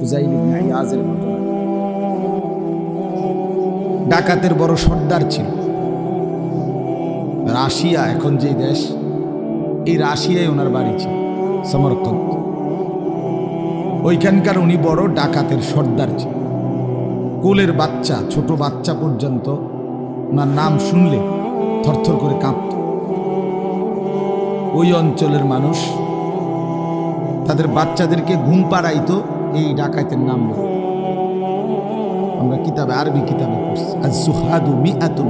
ফুজাইল ইবনে ইয়াজের ঘটনা। ডাকাতের বড় সর্দার ছিল। রাশিয়া, এখন যে দেশ, এই রাশিয়ায় ওনার বাড়ি ছিল, সমরকন্দ। ওইখানকার উনি বড় ডাকাতের সর্দার ছিল। কোলের বাচ্চা, ছোট বাচ্চা পর্যন্ত ওনার নাম শুনলে থরথর করে কাঁপত। ওই অঞ্চলের মানুষ তাদের বাচ্চাদেরকে ঘুম পাড়াইতো এই ডাকাতের নাম বলে। আমরা কিতাবে, আরবি কিতাবে পড়ছি, আজ-জুহাদু মিআতুন,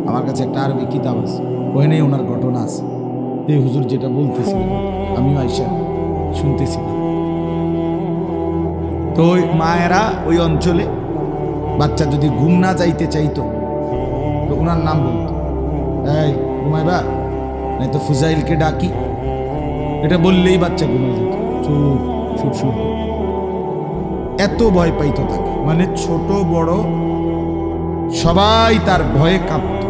আমার কাছে একটা আরবি কিতাব আছে, ওখানে ওনার ঘটনা আছে। এই হুজুর যেটা বলতেছিলেন আমিও আইসা শুনতেছিলাম। তো ওই মায়েরা ওই অঞ্চলে বাচ্চা যদি ঘুম না যাইতে চাইতো তো ওনার নাম বলতো, এই ঘুমাইবা, নাই তো ফুজাইলকে ডাকি। এটা বললেই বাচ্চা ঘুমাই যেত, চুপ চুপ চুপ। এত ভয় পাইতো তাকে, মানে ছোট বড় সবাই তার ভয়ে কাঁপত।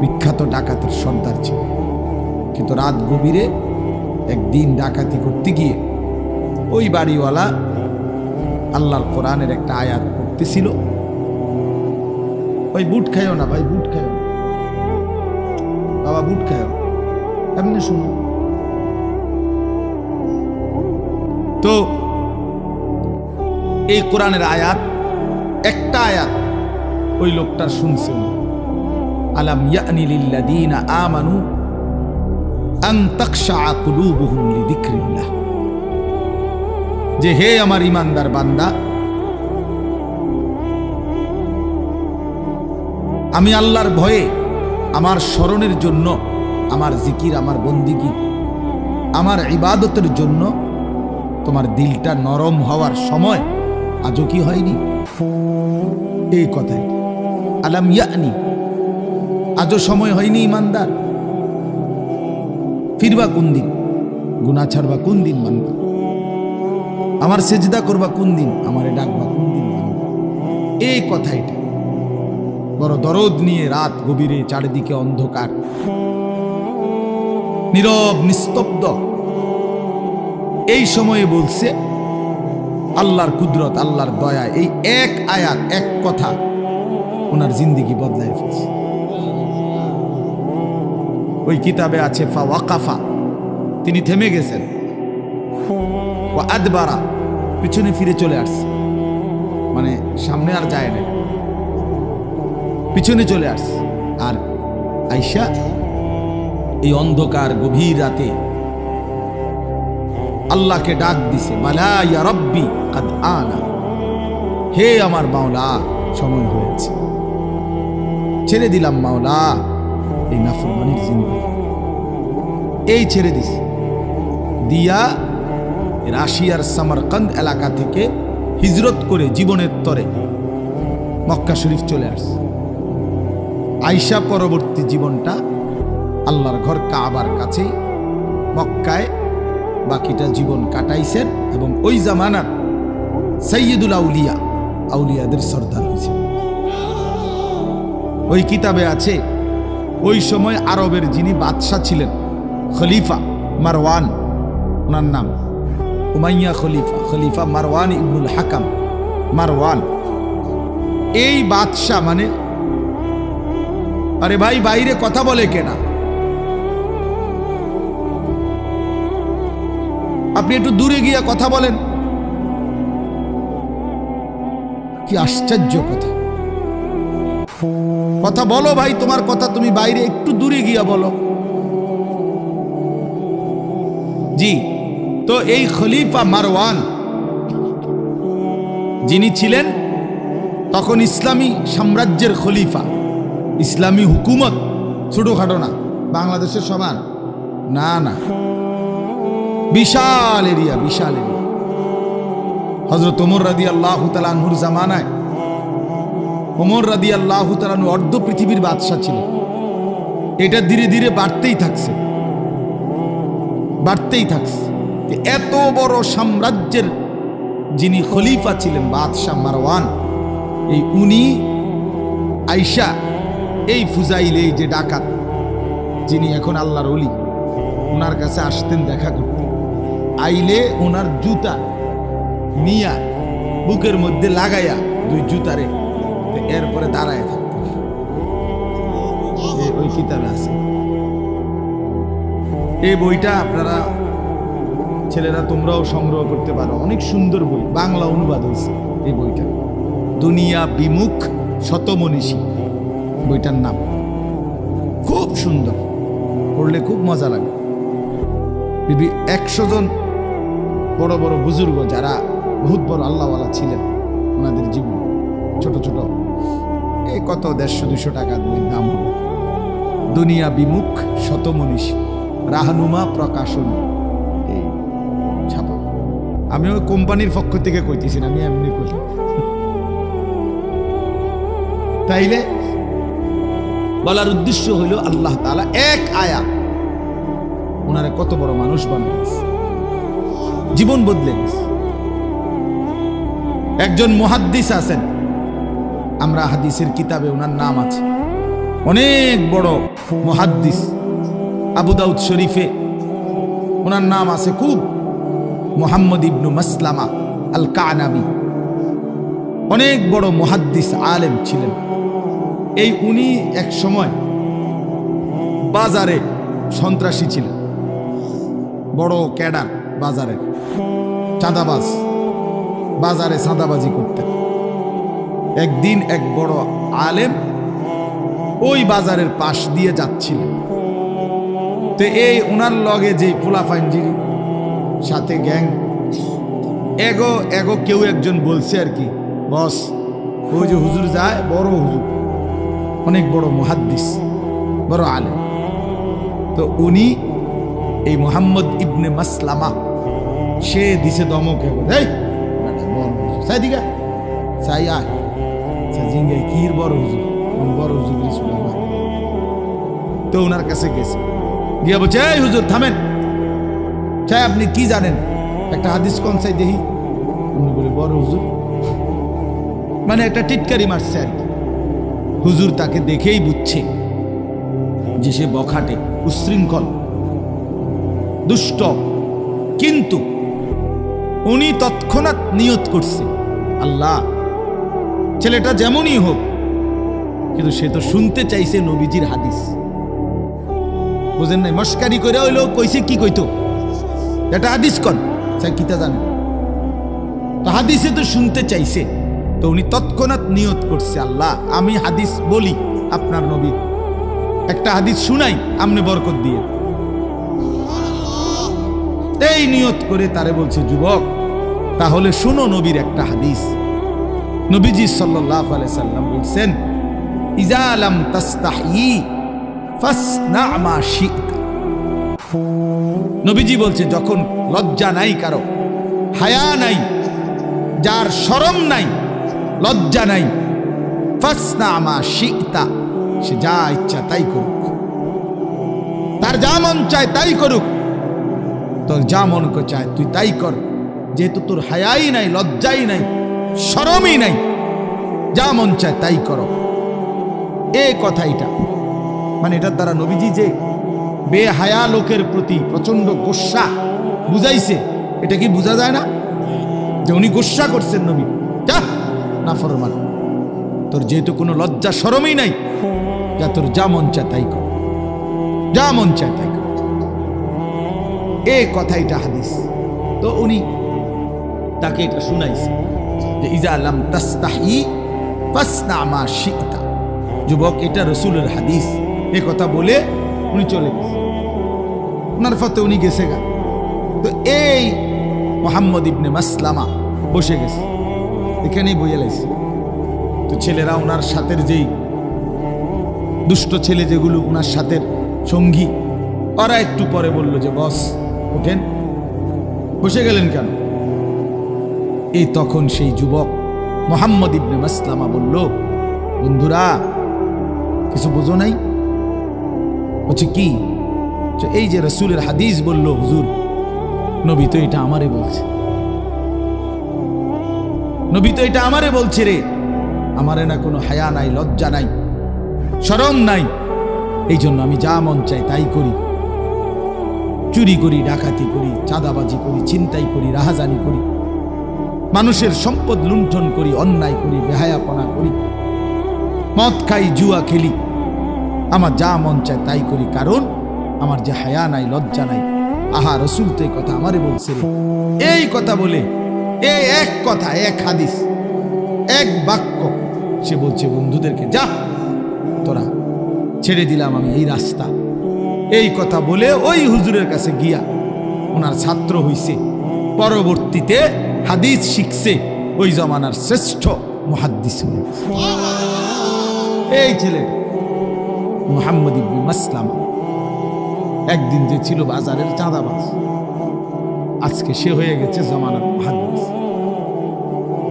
বিখ্যাত ডাকাতের সর্দার ছিল। কিন্তু রাত গভীরে একদিন ডাকাতি করতে গিয়ে ওই বাড়িওয়ালা আল্লাহর কোরআনের একটা আয়াত পড়তেছিল। ভাই বুট খাইও না, ভাই বুট খাইও না, বাবা বুট খাইও, এমনি শুনো। তো এই কোরআনের আয়াত, একটা আয়াত ওই লোকটার শুনছেন, আলাম ইয়ানি লিল্লাযীনা আমানু আন তাখশা কুলুবুহুম লিযিকরিল্লাহ, যে হে আমার ঈমানদার বান্দা, আমি আল্লাহর ভয়ে, আমার স্মরণের জন্য, আমার জিকির, আমার বন্দিগি, আমার ইবাদতের জন্য তোমার দিলটা নরম হওয়ার সময় আজও কি হয়নি? এই কথাই, আলাম ইয়ানি, আজও সময় হয়নি ঈমানদার? ফিরবা কোন দিন? গুনাহ ছাড়বা কোন দিন বান্দা? আমার সেজদা করবা কোন দিন? আমারে ডাকবা কোন দিন বান্দা? এই কথাইটা বড় দরদ নিয়ে রাত গভীরে, চারিদিকে অন্ধকার, নীরব নিস্তব্ধ, এই সময়ে বলছে আল্লাহর কুদরত, আল্লাহর দয়া। এই এক আয়াত, এক কথা ওনার জিন্দেগি বদলাই ফেলছে। ওই কিতাবে আছে ফাওয়াকাফা, তিনি থেমে গেছেন, ওয়া আদবারা, পিছনে ফিরে চলে আসছে, মানে সামনে আর যায় না, পিছনে চলে আসছে। আর আয়েশা এই অন্ধকার গভীর রাতে আল্লাহকে ডাক দিছে, মালা ইয়া রব্বি কাদ আনা, হে আমার মাওলা সময় হয়েছে, ছেড়ে দিলাম মাওলা এই নাফরমানির জিন্দেগি। এই ছেড়ে দিছে, দিয়া রাশিয়ার সমরকন্দ এলাকা থেকে হিজরত করে জীবনের তরে মক্কা শরীফ চলে আসছে। আয়েশা পরবর্তী জীবনটা আল্লাহর ঘর কাবার কাছেই মক্কায় বাকিটা জীবন কাটাইছেন, এবং ওই জামানার সাইয়্যিদুল আউলিয়া, আউলিয়াদের সর্দার হয়েছেন। ওই কিতাবে আছে ওই সময় আরবের যিনি বাদশাহ ছিলেন, খলিফা মারওয়ান, ওনার নাম উমাইয়া খলিফা, খলিফা মারওয়ান ইবনুল হাকাম, মারওয়ান। এই বাদশাহ মানে, আরে ভাই বাইরে কথা বলে কেনা, আপনি একটু দূরে গিয়া কথা বলেন। কি আশ্চর্য কথা, কথা বলো ভাই, তোমার কথা তুমি বাইরে একটু দূরে গিয়া বলো। জি, তো এই খলিফা মারওয়ান যিনি ছিলেন তখন ইসলামী সাম্রাজ্যের খলিফা, ইসলামী হুকুমত, ছোটখাটো না, বাংলাদেশের সমান না, না, বিশাল এরিয়া, বিশাল এরিয়া। হযরত ওমর রাদিয়াল্লাহু তাআলা আনহুর জামানায় ওমর রাদিয়াল্লাহু তাআলা আনহু অর্ধ পৃথিবীর বাদশা ছিলেন। এটা ধীরে ধীরে বাড়তেই থাকছে, বাড়তেই থাকছে। এত বড় সাম্রাজ্যের যিনি খলিফা ছিলেন, বাদশাহ মারওয়ান, এই উনি আয়েশা, এই ফুজাইল, এই যে ডাকাত, যিনি এখন আল্লাহর ওলি, ওনার কাছে আসতেন দেখা করতে। আইলে ওনার জুতা নিয়া বুকের মধ্যে লাগাইয়া দুই জুতারে এরপরে দাঁড়ায় থাকতো। ওই কিতাবে আছে। এই বইটা আপনারা ছেলেরা তোমরাও সংগ্রহ করতে পারো, অনেক সুন্দর বই, বাংলা অনুবাদ হয়েছে এই বইটা। দুনিয়া বিমুখ শতমনীষী বইটার নাম, খুব সুন্দর, পড়লে খুব মজা লাগে। 100 জন বড় বড় বুজুর্গ যারা বহুত বড় আল্লাহওয়ালা ছিলেন, ওনাদের জীবন, ছোট ছোট এই কত 150-200 টাকার বইয়ের দাম হবে। দুনিয়া বিমুখ শতমনীষী, রাহনুমা প্রকাশন, এই ছাপা। আমি ওই কোম্পানির পক্ষ থেকে কইতেছি না, আমি এমনি কই। তাইলে বলার উদ্দেশ্য হইল আল্লাহ তাআলা এক আয়াত ওনারে কত বড় মানুষ বানাইছে, জীবন বদলে গেছে। একজন মুহাদ্দিস আছেন, আমরা হাদিসের কিতাবে ওনার নাম আছে, অনেক বড় মুহাদ্দিস, আবু দাউদ শরীফে ওনার নাম আছে খুব, মুহাম্মদ ইবনু মাসলামা আল কানাবি, অনেক বড় মুহাদ্দিস আলেম ছিলেন। এই উনি এক সময় বাজারে সন্ত্রাসী ছিলেন, বড় ক্যাডার, বাজারের চাঁদাবাজ, বাজারে চাঁদাবাজি করতেন। একদিন এক বড় আলেম ওই বাজারের পাশ দিয়ে যাচ্ছিলেন, তো এই ওনার লগে যে পোলাপাইনজির সাথে গ্যাং, এগো এগো কেউ একজন বলছে আর কি, বস ওই যে হুজুর যায়, বড় হুজুর, অনেক বড় মুহাদ্দিস, বড় আলেম। তো উনি এই মুহাম্মদ ইবনে মাসলামা, সে দিছে দমক, দিকে চাই আয় জিঙ্গে কির বড় হুজুর, বড় হুজুর। তো ওনার কাছে গেছে, গিয়া বলছে, এই হুজুর থামেন, চাই আপনি কি জানেন, একটা হাদিস কোন চাই দেখি। উনি বলে, বড় হুজুর, মানে একটা টিটকারি মারছে আর কি। হুজুর তাকে দেখেই বুঝছে যে সে বখাটে, উশৃঙ্খল, দুষ্ট, কিন্তু উনি তৎক্ষণাৎ নিয়ত করছে, আল্লাহ ছেলেটা যেমনই হোক, কিন্তু সে তো শুনতে চাইছে নবীজির হাদিস, বুঝেন নাই? মস্কারি করে হইলো কইছে, কি কইতো, এটা হাদিস কর, চাই কিতা জানে, তো হাদিসে তো শুনতে চাইছে। তো উনি তৎক্ষণাৎ নিয়ত করছে, আল্লাহ আমি হাদিস বলি, আপনার নবী একটা হাদিস শুনাই, আপনি বরকত দিয়ে। এই নিয়ত করে তারে বলছে, যুবক তাহলে শুনো নবীর একটা হাদিস। নবীজি সাল্লাল্লাহু আলাইহি সাল্লাম বলছেন, ইজা লাম তাস্তাহি ফাসনা মা শি'তা। নবীজি বলছে, যখন লজ্জা নাই কারো, হায়া নাই, যার শরম নাই, লজ্জা নাই, ফাসনা মা শি'তা, সে যা ইচ্ছা তাই করুক, তার যা মন চায় তাই করুক, তোর যা মন চায় তুই তাই কর, যেহেতু তোর হায়াই নাই, লজ্জাই নাই, শরমই নাই, যা মন চায় তাই করো। এই কথাইটা মানে এটার দ্বারা নবীজি যে বেহায়া লোকের প্রতি প্রচন্ড গোস্বা বুঝাইছে, এটা কি বোঝা যায় না যে উনি গোস্বা করছেন নবী, যা নাফরমান, তোর যেহেতু কোনো লজ্জা শরমই নাই, যা তোর যা মন চায় তাই কর, যা মন চায় তাই কর। এই কথাইটা হাদিস। তো উনি তাকে এটা শুনাইছে যে ইজা লাম তাস্তাহি ফাসনা মা শি'তা। যুবক, এটা রাসূলের হাদিস। এই কথা বলে উনি চলে গেছে, ওনার ফতে উনি গেছে গা। তো এই মুহাম্মদ ইবনে মাসলামা বসে গেছে, এখানেই বইয়া লাইছে। তো ছেলেরা ওনার সাথের যেই দুষ্ট ছেলে যেগুলো ওনার সাথের সঙ্গী, ওরা একটু পরে বলল যে বস ওঠেন, বসে গেলেন কেন? এই তখন সেই যুবক মুহাম্মদ ইবনে মাসলামা বলল, বন্ধুরা কিছু বোঝো নাই? বলছে কি? এই যে রাসূলের হাদিস বলল, হুজুর নবী তো এটা আমারে বলছে, নবী তো এটা আমারে বলছে রে, আমারে না কোনো হায়া নাই, লজ্জা নাই, শরম নাই, এই জন্য আমি যা মন চাই তাই করি, চুরি করি, ডাকাতি করি, চাঁদাবাজি করি, ছিনতাই করি, রাহাজানি করি, মানুষের সম্পদ লুণ্ঠন করি, অন্যায় করি, বেহায়াপনা করি, মদ খাই, জুয়া খেলি, আমার যা মন চায় তাই করি, কারণ আমার যে হায়া নাই, লজ্জা নাই। আহা, রসুল তো এই কথা আমারে বলছে রে। এই কথা বলে, এই এক কথা, এক হাদিস, এক বাক্য সে বলছে বন্ধুদেরকে, যা তোরা, ছেড়ে দিলাম আমি এই রাস্তা। এই কথা বলে ওই হুজুরের কাছে গিয়া ওনার ছাত্র হইছে, পরবর্তীতে হাদিস শিখছে, ওই জমানার শ্রেষ্ঠ মুহাদ্দিস হয়ে গেছে। এই ছেলে মুহাম্মদ ইবনে মাসলামা, একদিন যে ছিল বাজারের চাঁদাবাজ, আজকে সে হয়ে গেছে জমানার মুহাদ্দিস।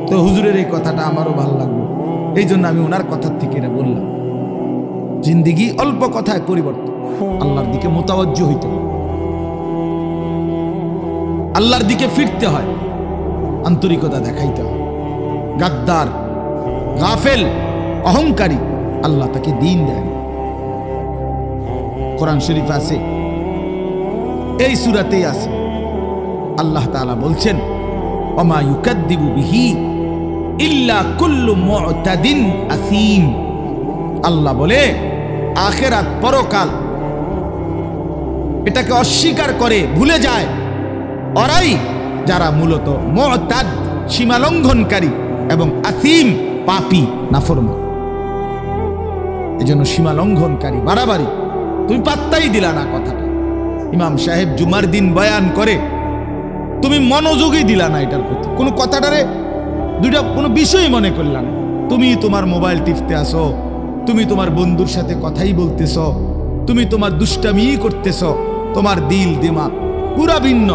তো হুজুরের এই কথাটা আমারও ভালো লাগলো, এই জন্য আমি ওনার কথার থেকে এটা বললাম। জিন্দিগি অল্প কথায় পরিবর্তন, আল্লাহর দিকে মোতাওয়াজ্জহ হইতে হয়, আল্লাহর দিকে ফিরতে হয়, আন্তরিকতা দেখাইতে হয়। গাদ্দার, গাফেল, অহংকারী, আল্লাহ তাকে দিন দেয়। কোরআন শরীফ আছে, এই সূরাতেই আছে, আল্লাহ তাআলা বলছেন, ওমা ইউকাদ্দিবু বিহি ইল্লা কুল্লু মুতাদিন আসীম। আল্লাহ বলে আখিরাত, পরকাল, এটাকে অস্বীকার করে, ভুলে যায় ওরাই যারা মূলত মুতাদ, সীমালঙ্ঘনকারী, এবং আসীম, পাপী, নাফরমান। এজন্য সীমালঙ্ঘনকারী, বাড়াবাড়ি, তুমি পাত্তাই দিলা না কথাটা। ইমাম সাহেব জুমার দিন বয়ান করে, তুমি মনোযোগই দিলা না এটার প্রতি, কোনো কথাটারে দুইটা কোনো বিষয় মনে করলা না। তুমি তোমার মোবাইল টিপতে আসো, তুমি তোমার বন্ধুর সাথে কথাই বলতেছ, তুমি তোমার দুষ্টামি করতেছ, তোমার দিল দিমাগ পুরা ভিন্ন।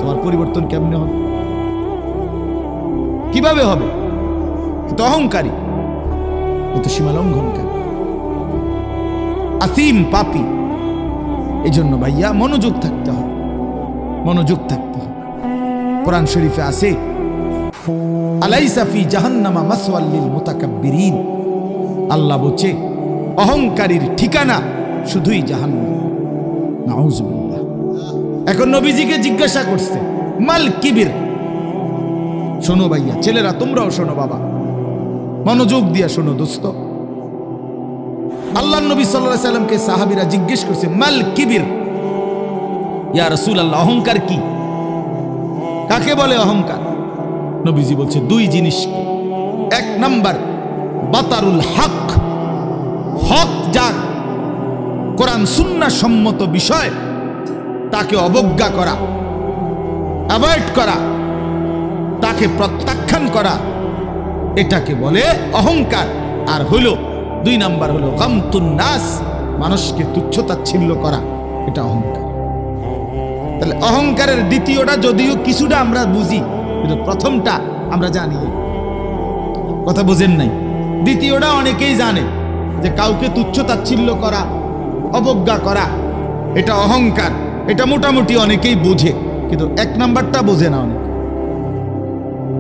তোমার পরিবর্তন কেমনে হবে? কিভাবে হবে? এত অহংকারী, এত সীমালঙ্ঘনকারী, আসীম, পাপী। এই জন্য ভাইয়া মনোযোগ থাকতে হয়, মনোযোগ থাকতে হয়। কোরআন শরীফে আছে, আলাইসা ফি জাহান্নামা মাসওয়াল লিল মুতাকাব্বিরিন। আল্লাহ বলছে অহংকারীর ঠিকানা শুধুই জাহান্নাম। নাউযুবিল্লাহ। এখন নবীজিকে জিজ্ঞাসা করছে, মাল কিবির। শোনো ভাইয়া, ছেলেরা তোমরাও শোনো, বাবা মনোযোগ দিয়া শোনো দোস্ত। আল্লাহ নবী সাল্লাল্লাহু আলাইহি সাল্লামকে সাহাবীরা জিজ্ঞেস করছে, মাল কিবির, ইয়া রাসূলুল্লাহ, অহংকার কি? কাকে বলে অহংকার? নবীজি বলছে দুই জিনিস। এক নাম্বার, বাতারুল হক, হক যার, কোরআন সুন্নাহ সম্মত বিষয় তাকে অবজ্ঞা করা, অ্যাভয়েড করা, তাকে প্রত্যাখ্যান করা, এটাকে বলে অহংকার। আর হলো দুই নাম্বার হলো গামতুন নাস, মানুষকে তুচ্ছতাচ্ছিল্য করা, এটা অহংকার। তাহলে অহংকারের দ্বিতীয়টা যদিও কিছুটা আমরা বুঝি, কিন্তু প্রথমটা আমরা জানি, কথা বোঝেন নাই। দ্বিতীয়টা অনেকেই জানে, যে কাউকে তুচ্ছতাচ্ছিল্য করা, অবজ্ঞা করা, এটা অহংকার। এটা মোটামুটি অনেকেই বোঝে, কিন্তু এক নাম্বারটা বোঝে না অনেকে।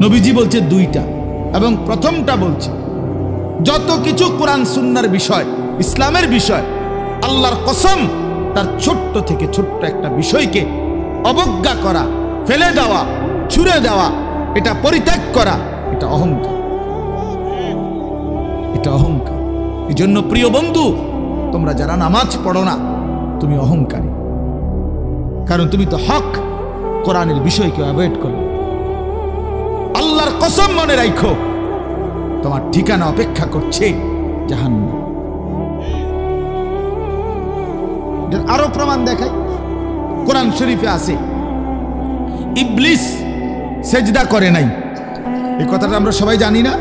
নবীজি বলছে দুইটা, এবং প্রথমটা বলছে যত কিছু কোরআন সুন্নাহর বিষয়, ইসলামের বিষয়, আল্লাহর কসম, তার ছোট্ট থেকে ছোট্ট একটা বিষয়কে অবজ্ঞা করা, ফেলে দেওয়া, ছুঁড়ে দেওয়া, এটা পরিত্যাগ করা, এটা অহংকার, এটা অহংকার। এই জন্য প্রিয় বন্ধু, তোমরা যারা নামাজ পড়ো না, তুমি অহংকারী, কারণ তুমি তো হক কোরআনের বিষয়কে অ্যাভয়েড করো। আল্লাহর কসম, মনে রাখো, তোমার ঠিকানা অপেক্ষা করছে জাহান্নাম। আরো প্রমাণ দেখাই, কোরআন শরীফে আছে ইবলিস সেজদা করে নাই, এই কথাটা আমরা সবাই জানি না?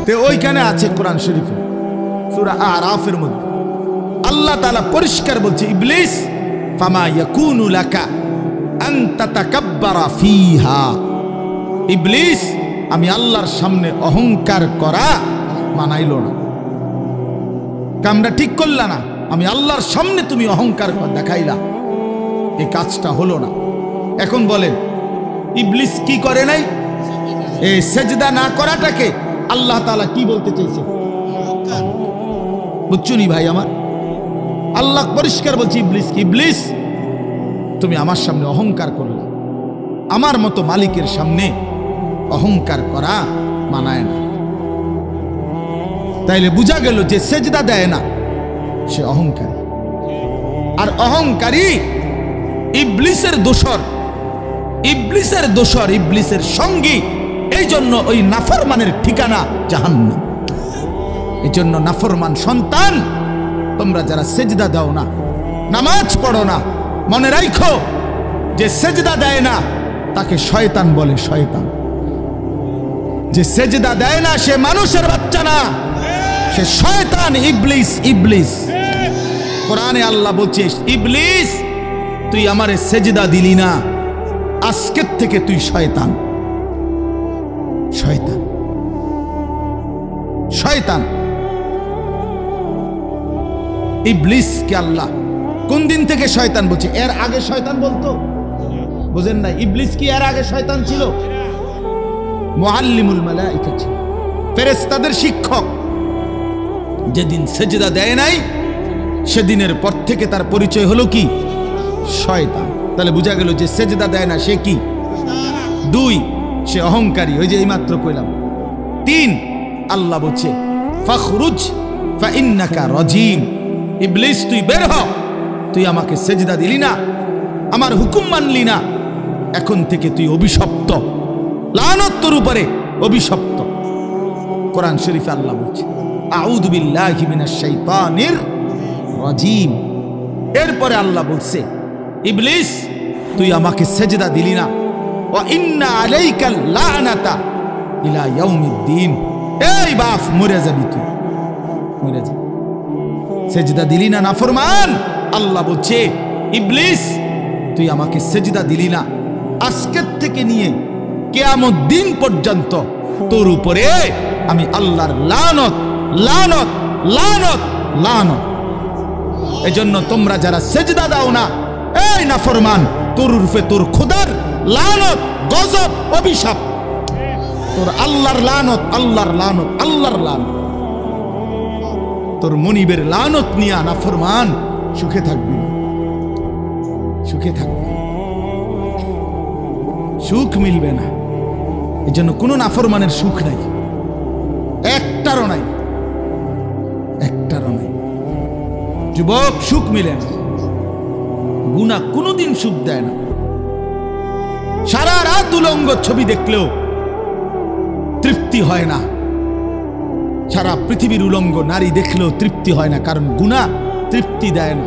তো ওইখানে আছে কোরআন শরীফে, সূরা আরাফের মধ্যে আল্লাহ তাআলা পরিষ্কার বলছে, ইবলিস ফামা ইয়াকুনু লাকা আন তাতাকাব্বারা ফিহা। ইবলিস, আমি আল্লাহর সামনে অহংকার করা মানাইল না, কামটা ঠিক করলা না, আমি আল্লাহর সামনে তুমি অহংকার দেখাইলা, এই কাজটা হলো না। এখন বলেন ইবলিস কি করে নাই? এই সেজদা না করাটাকে আল্লাহ তাআলা কি বলতে চাইছে? বুঝছুনি ভাই আমার? আল্লাহ পরিষ্কার বলছে ইবলিস কি, ইবলিস তুমি আমার সামনে অহংকার করলে, আমার মতো মালিকের সামনে অহংকার করা মানায় না। তাইলে বোঝা গেল যে সেজদা দেয় না সে অহংকারী, আর অহংকারী ইবলিসের দোসর, ইবলিসের দোসর, ইবলিসের সঙ্গী। এই জন্য ওই নাফরমানের ঠিকানা জাহান্নাম। এই জন্য নাফরমান সন্তান, তোমরা যারা সেজদা দাও না, নামাজ পড়ো না, মনে রাখো যে সেজদা দেয় না তাকে শয়তান বলে। শয়তান যে সেজদা দেয় না সে মানুষের বাচ্চা না, সে শয়তান, ইবলিস। ইবলিস কোরআনে আল্লাহ বলছে, ইবলিস তুই আমারে সেজদা দিলি না, আজকের থেকে তুই শয়তান। শয়তান, শয়তান। ইবলিসকে আল্লাহ কোন দিন থেকে শয়তান বলছে? এর আগে শয়তান বলতো? বুঝেন না? ইবলিস কি এর আগে শয়তান ছিল? মুআল্লিমুল মালায়েকা ছিল, ফেরেশতাদের শিক্ষক। যেদিন সেজদা দেয় নাই সেদিনের পর থেকে তার পরিচয় হলো কি? শয়তান। তাহলে বোঝা গেল যে সেজদা দেয় না সে কি? 2 সে অহংকারী, ওই যে এইমাত্র কইলাম। 3 আল্লাহ বলছে ফাখরুজ ফাইন্নাকা রাজিম। ইবলিস তুই বের হ, তুই আমাকে সেজদা দিলি না, আমার হুকুম মানলি না, এখন থেকে তুই অভিশপ্ত, লানত তোর উপরে, অভিশপ্ত। কোরআন শরীফে আল্লাহ বলছে আউযু বিল্লাহি মিনাশ শাইতানির রাজিম। এরপরে আল্লাহ বলছে ইবলিস তুই আমাকে সেজদা দিলি না, ওয়া ইন্না আলাইকাল লানাতা ইলা ইয়াউমিদ্দিন। এই বাপ, মরে যাবি তুই, মরে যাবি। সেজদা দিলি না নাফরমান। আল্লাহ বলছে ইবলিস তুই আমাকে সেজদা দিলি না, আজকের থেকে নিয়ে কিয়ামত দিন পর্যন্ত তোর উপরে আমি আল্লাহর লানত, লানত, লানত, লানত। এজন্য তোমরা যারা সেজদা দাও না, এই নাফরমান, তোর রূপে তোর খোদার লানত, গজব, অভিশাপ, তোর আল্লাহর লানত, আল্লাহর লানত, আল্লাহর লানত। তোর মনিবের লানত নিয়া নাফরমান সুখে থাকবি না, সুখে থাকবি, সুখ মিলবে না। এই জন্য কোনো নাফরমানের সুখ নাই, একটারও নাই, একটারও নাই। যুবক, সুখ মিলে না, গুনাহ কোনোদিন সুখ দেয় না। সারা রাত উলঙ্গ ছবি দেখলেও তৃপ্তি হয় না, সারা পৃথিবীর উলঙ্গ নারী দেখলেও তৃপ্তি হয় না, কারণ গুনাহ তৃপ্তি দেয় না।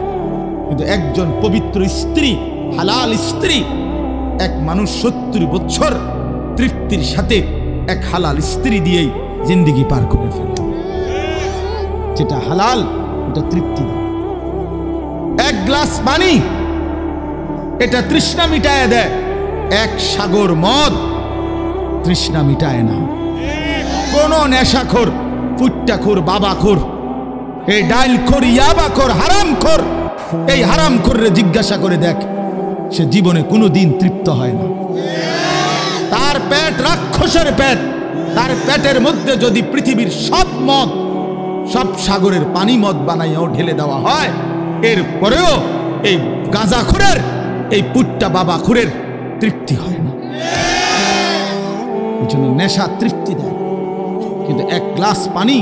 কিন্তু একজন পবিত্র স্ত্রী, হালাল স্ত্রী, এক মানুষ 70 বছর তৃপ্তির সাথে এক হালাল স্ত্রী দিয়েই জিন্দেগি পার করে ফেলে। যেটা হালাল এটা তৃপ্তি দেয়। এক গ্লাস পানি এটা তৃষ্ণা মিটায় দেয়, এক সাগর মদ তৃষ্ণা মিটায় না। কোন নেশাখোর, ফুট্টাখোর, বাবাখোর, এই ডাইলখোর, ইয়াবাখোর, হারামখোর, এই হারামখোররে জিজ্ঞাসা করে দেখ, সে জীবনে কোনোদিন তৃপ্ত হয় না। তার পেট রাক্ষসের পেট, তার পেটের মধ্যে যদি পৃথিবীর সব মদ, সব সাগরের পানি মদ বানাইয়াও ঢেলে দেওয়া হয়, এরপরেও এই গাঁজাখোরের, এই পুট্টা বাবাখোরের তৃপ্তি হয় না। এই জন্য নেশা তৃপ্তি দেয়, কিন্তু এক গ্লাস পানি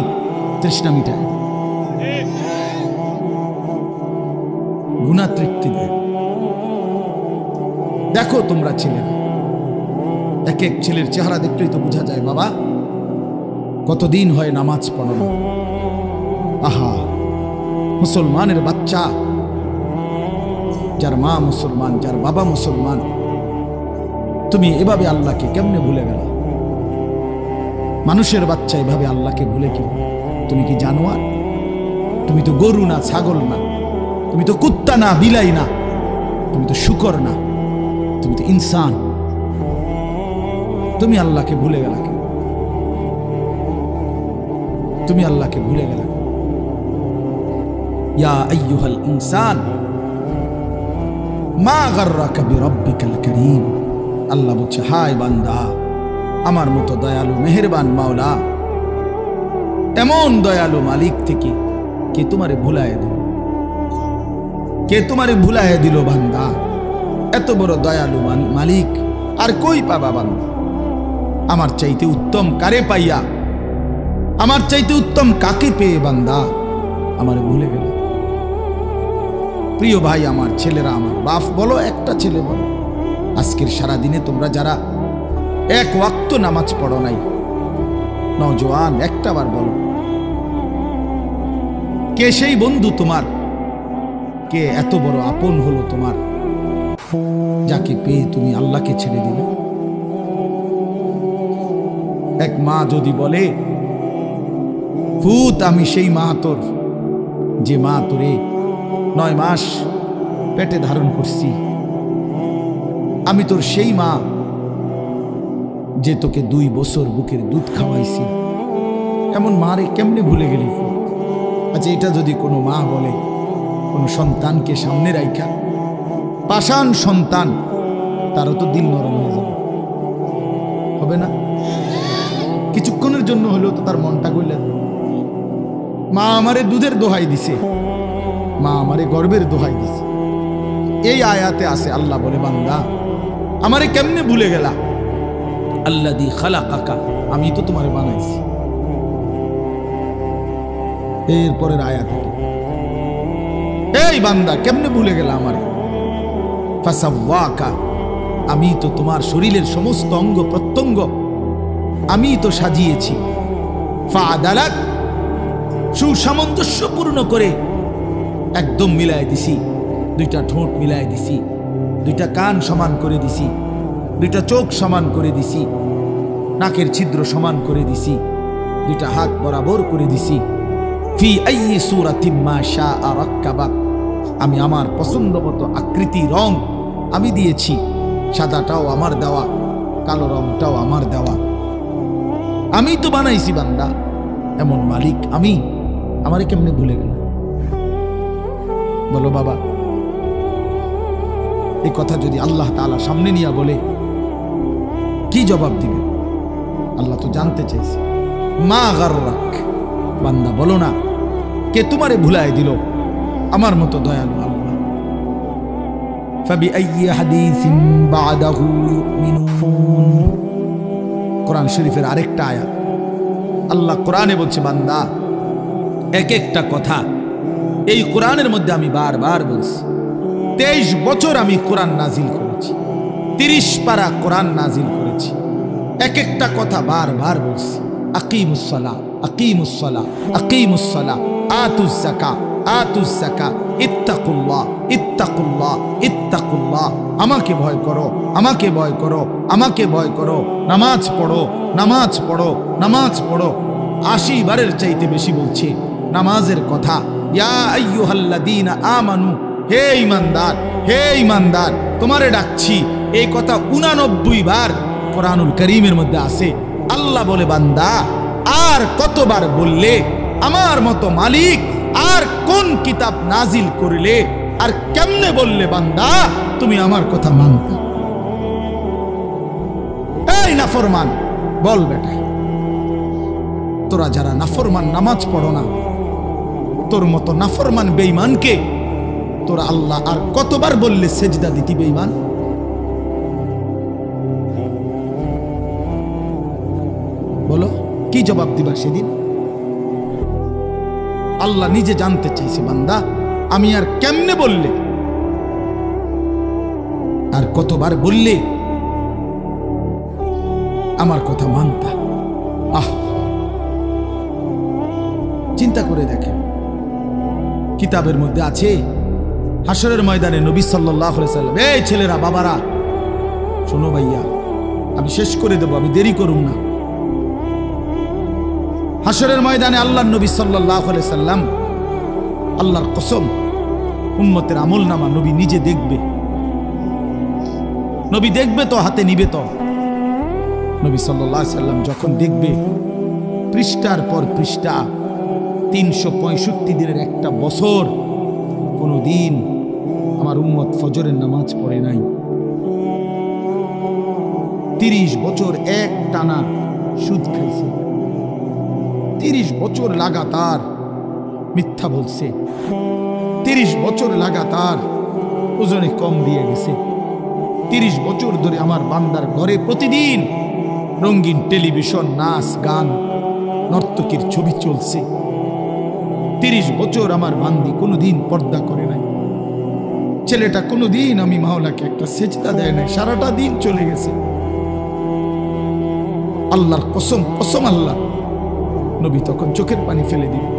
তৃষ্ণা মিটায়, গুনাহ তৃপ্তি দেয়। দেখো তোমরা ছেলেরা, এক এক ছেলের চেহারা দেখলেই তো বোঝা যায় বাবা কতদিন হয় নামাজ পড়ো না। আহা, মুসলমানের বাচ্চা, যার মা মুসলমান, যার বাবা মুসলমান, তুমি এভাবে আল্লাহকে কেমনে ভুলে গেল? মানুষের বাচ্চা এভাবে আল্লাহকে ভুলে কি? তুমি কি জানোয়ার? তুমি তো গরু না, ছাগল না, তুমি তো কুত্তা না, বিলাই না, তুমি তো শুকর না, তুমি তো ইনসান। তুমি আল্লাহকে ভুলে গেল কেন? তুমি আল্লাহকে ভুলে গেল? ইয়া আইয়ুহাল ইনসান মা গাররাকা বিরাব্বিকাল কারীম। আল্লাহ বলছে, হায় বান্দা, আমার মতো দয়ালু মেহেরবান মাওলা, এমন দয়ালু মালিক থেকে কে তোমারে ভুলায় দিল? কে তোমারে ভুলায় দিল বান্দা? এত বড় দয়ালু মালিক আর কই পাবা বান্দা? আমার চাইতে উত্তম কারে পাইয়া, আমার চাইতে উত্তম কাকে পেয়ে বান্দা আমারে ভুলে গেল। প্রিয় ভাই, আমার ছেলেরা, আমার বাপ বলো, একটা ছেলে বলো, আজকের সারাদিনে তোমরা যারা এক ওয়াক্ত নামাজ পড়ো নাই, নওজোয়ান, একটা বার বলো, কে সেই বন্ধু তোমার, কে এত বড় আপন হলো তোমার, যাকে পেয়ে তুমি আল্লাহকে ছেড়ে দিলে? এক মা যদি বলে, ভূত, আমি সেই মা তোর, যে মা তোরে 9 মাস পেটে ধারণ করছি, আমি তোর সেই মা যে তোকে 2 বছর বুকের দুধ খাওয়াইছি, এমন মারে কেমনে ভুলে গেলি? আচ্ছা, এটা যদি কোনো মা বলে, কোনো সন্তানকে সামনে রাইখা, পাষাণ সন্তান, তারও তো দিল নরম হয়ে যাবে, হবে না? কিছুক্ষণের জন্য হলেও তো তার মনটা গইলে, মা আমারে দুধের দোহাই দিছে, মা আমারে গর্বের দোহাই দিছে। এই আয়াতে আছে, আল্লাহ বলে, বান্দা আমারে কেমনে ভুলে গেলা? আল্লাযী খালাকাকা, আমি তো তোমারে বানাইছি। এরপরের আয়াতে, এই বান্দা কেমনে ভুলে গেলা আমারে? ফাসাওয়াকা, আমি তো তোমার শরীরের সমস্ত অঙ্গ প্রত্যঙ্গ আমি তো সাজিয়েছি। ফাআদালাক, সুসামঞ্জস্যপূর্ণ করে একদম মিলাই দিছি, 2টা ঠোঁট মিলাই দিছি, 2টা কান সমান করে দিছি, 2টা চোখ সমান করে দিছি, নাকের ছিদ্র সমান করে দিছি, 2টা হাত বরাবর করে দিছি। ফি আইয়ি সূরাতিম মা শাআ রাক্কাবাক, আমি আমার পছন্দ মতো আকৃতি, রং আমি দিয়েছি। সাদাটাও আমার দেওয়া, কালো রংটাও আমার দেওয়া, আমি তো বানাইছি বান্দা। এমন মালিক আমি, আমারে কেমনে ভুলে গেল? বলো বাবা, এই কথা যদি আল্লাহ তাআলা সামনে নিয়ে বলে, কি জবাব দিবে? আল্লাহ তো জানতে চাইছে। মা গাররাক, বান্দা বলো না, কে তোমারে ভুলায় দিল আমার মতো দয়ালু আল্লাহ? ফাবিআইয়ি হাদিসিন বা'দাহু ইউমিনুন, কোরআন শরীফের আরেকটা আয়াত। আল্লাহ কোরআনে বলছে, বান্দা এক একটা কথা এই কোরআনের মধ্যে আমি বারবার বলছি। 23 বছর আমি কোরআন নাজিল করেছি, 30 পারা কোরআন নাজিল করেছি, এক একটা কথা বারবার বলছি। আকিমুস সালাহ, আকিমুস সালাহ, আকিমুস সালাহ, আতুজ যাকাত, আতুজ যাকাত, ইত্তাকুল্লাহ, ইত্তাকুল্লাহ, ইত্তাকুল্লাহ, আমাকে ভয় করো, আমাকে ভয় করো, আমাকে ভয় করো, নামাজ পড়ো, নামাজ পড়ো, নামাজ পড়ো। 80 বারের চাইতে বেশি বলছে নামাজের কথা। ইয়া আইয়ুহাল্লাযীনা আমানু, হে ঈমানদার, হে ঈমানদার, তোমারে ডাকছি। এই কথা 89 বার কোরআনুল কারীমের মধ্যে আছে। আল্লাহ বলে, বান্দা আর কতবার বললে আমার মতো মালিক আর কোন কিতাব নাজিল করলে, আর কেমনে বললে বান্দা তুমি আমার কথা মানতে? এই নাফরমান, বল বেটা, তোরা যারা নাফরমান, নামাজ পড়ো না, তোর মতো নাফরমান বেঈমানকে তোরা আল্লাহ আর কতবার বললে সেজদা দিতি বেঈমান? বলো, কি জবাব দিবা সেদিন? আল্লাহ নিজে জানতে চাইছে, বান্দা আমি আর কেমনে বললে, আর কতবার বললে আমার কথা মানতা? আহ, চিন্তা করে দেখেন, কিতাবের মধ্যে আছে হাসরের ময়দানে নবী সাল্লাল্লাহু আলাইহি সাল্লাম, এই ছেলেরা, বাবারা, শোনো ভাইয়া, আমি শেষ করে দেব, আমি দেরি করুম না। হাসরের ময়দানে আল্লাহর নবী সাল্লাল্লাহু আলাইহি সাল্লাম, আল্লাহর কসম, উম্মতের আমলনামা নবী নিজে দেখবে। নবী দেখবে তো, হাতে নিবে তো। নবী সাল্লাল্লাহু আলাইহি সাল্লাম যখন দেখবে, পৃষ্ঠার পর পৃষ্ঠা, 365 দিনের একটা বছর কোনো দিন আমার উম্মত ফজরের নামাজ পড়ে নাই। 30 বছর এক টানা সুদ খাইছে, 30 বছর লাগাতার মিথ্যা বলছে, 30 বছর লাগাতার ওজনে কম দিয়ে গেছে, 30 বছর ধরে আমার বান্দার ঘরে প্রতিদিন রঙিন টেলিভিশন, নাচ গান, নর্তকীর ছবি চলছে। 30 বছর আমার বান্দি কোনোদিন পর্দা করে নাই। ছেলেটা কোনোদিন আমি মাওলাকে একটা সেজদা দেয় নাই, সারাটা দিন চলে গেছে। আল্লাহর কসম, কসম আল্লাহ, নবী তখন চোখের পানি ফেলে দিবে।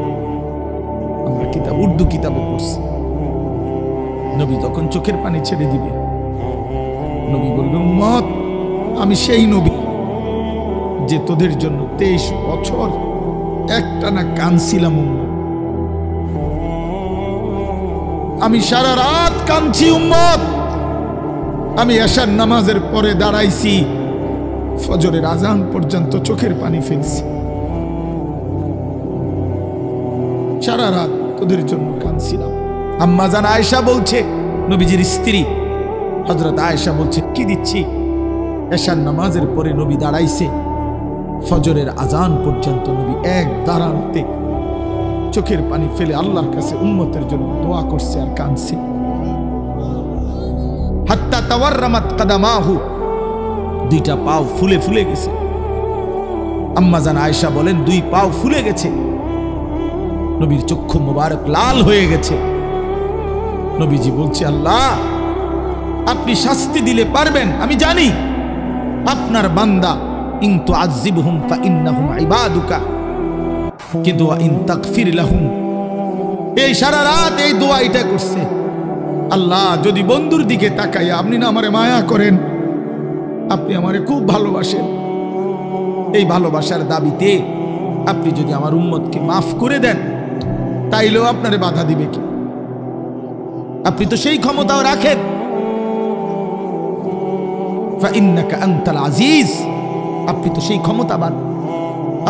আমরা কিতাব, উর্দু কিতাবে পড়ছি, নবী তখন চোখের পানি ছেড়ে দিবে। নবী বলবে, উম্মত, আমি সেই নবী যে তোদের জন্য 23 বছর একটানা কাঁদছিলাম। আমি সারা রাত কাঁদছি উম্মত। আমি এশার নামাজের পরে দাঁড়াইছি, ফজরের আজান পর্যন্ত চোখের পানি ফেলছি। সারা রাত তোদের জন্য কাঁদছিলাম। আম্মা জান আয়েশা বলছে, নবীজির স্ত্রী হযরত আয়েশা বলছে, কি দিচ্ছি? এশার নামাজের পরে নবী দাঁড়াইছে, ফজরের আজান পর্যন্ত নবী এক দাঁড়ানোতে চোখের পানি ফেলে আল্লাহর কাছে উম্মতের জন্য দোয়া করছে আর কাঁদছে। হাত্তা তাওয়াররামাত কাদামাহু, দুইটা পাও ফুলে ফুলে গেছে। আম্মা জান আয়েশা বলেন, 2 পাও ফুলে গেছে। নবীর চক্ষু মোবারক লাল হয়ে গেছে। নবীজি বলছে, আল্লাহ, আপনি শাস্তি দিলে পারবেন, আমি জানি। আপনার বান্দা, ইন তুআযিবহুম ফাইন্নাহুম ইবাদুকা, কিন্তু ইন তাগফির লাহুম, এই সারা রাত এই দোয়া এটা করছে। আল্লাহ, যদি বন্ধুর দিকে তাকাইয়া আপনি না আমারে মায়া করেন, আপনি আমারে খুব ভালোবাসেন, এই ভালোবাসার দাবিতে আপনি যদি আমার উম্মতকে মাফ করে দেন, তাইলেও আপনারে বাধা দিবে কি? আপনি তো সেই ক্ষমতাও রাখেন। ফাইন্নাকা আনতাল আজিজ, আপনি তো সেই ক্ষমতাবান,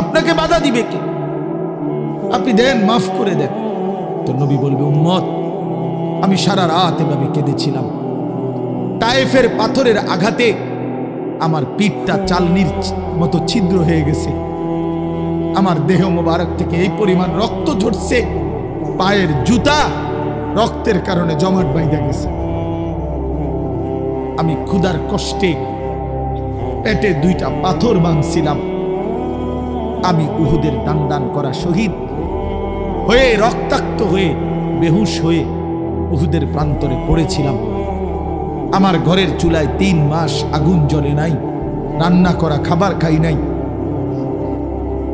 আপনাকে বাধা দিবে কে? আপনি দেন, মাফ করে দেন। তো নবী বলবে, উম্মত, আমি সারা রাত এভাবে কেঁদেছিলাম। তায়েফের পাথরের আঘাতে আমার পিঠটা চালনির মতো ছিদ্র হয়ে গেছে। আমার দেহ মোবারক থেকে এই পরিমাণ রক্ত ঝরছে, পায়ের জুতা রক্তের কারণে জমাট বাইন্ধা গেছে। আমি ক্ষুধার কষ্টে পেটে 2টা পাথর বাঁধছিলাম। আমি উহুদের দান করা শহীদ হয়ে, রক্তাক্ত হয়ে, বেহুশ হয়ে উহুদের প্রান্তরে পড়েছিলাম। আমার ঘরের চুলায় 3 মাস আগুন জ্বলে নাই, রান্না করা খাবার খাই নাই।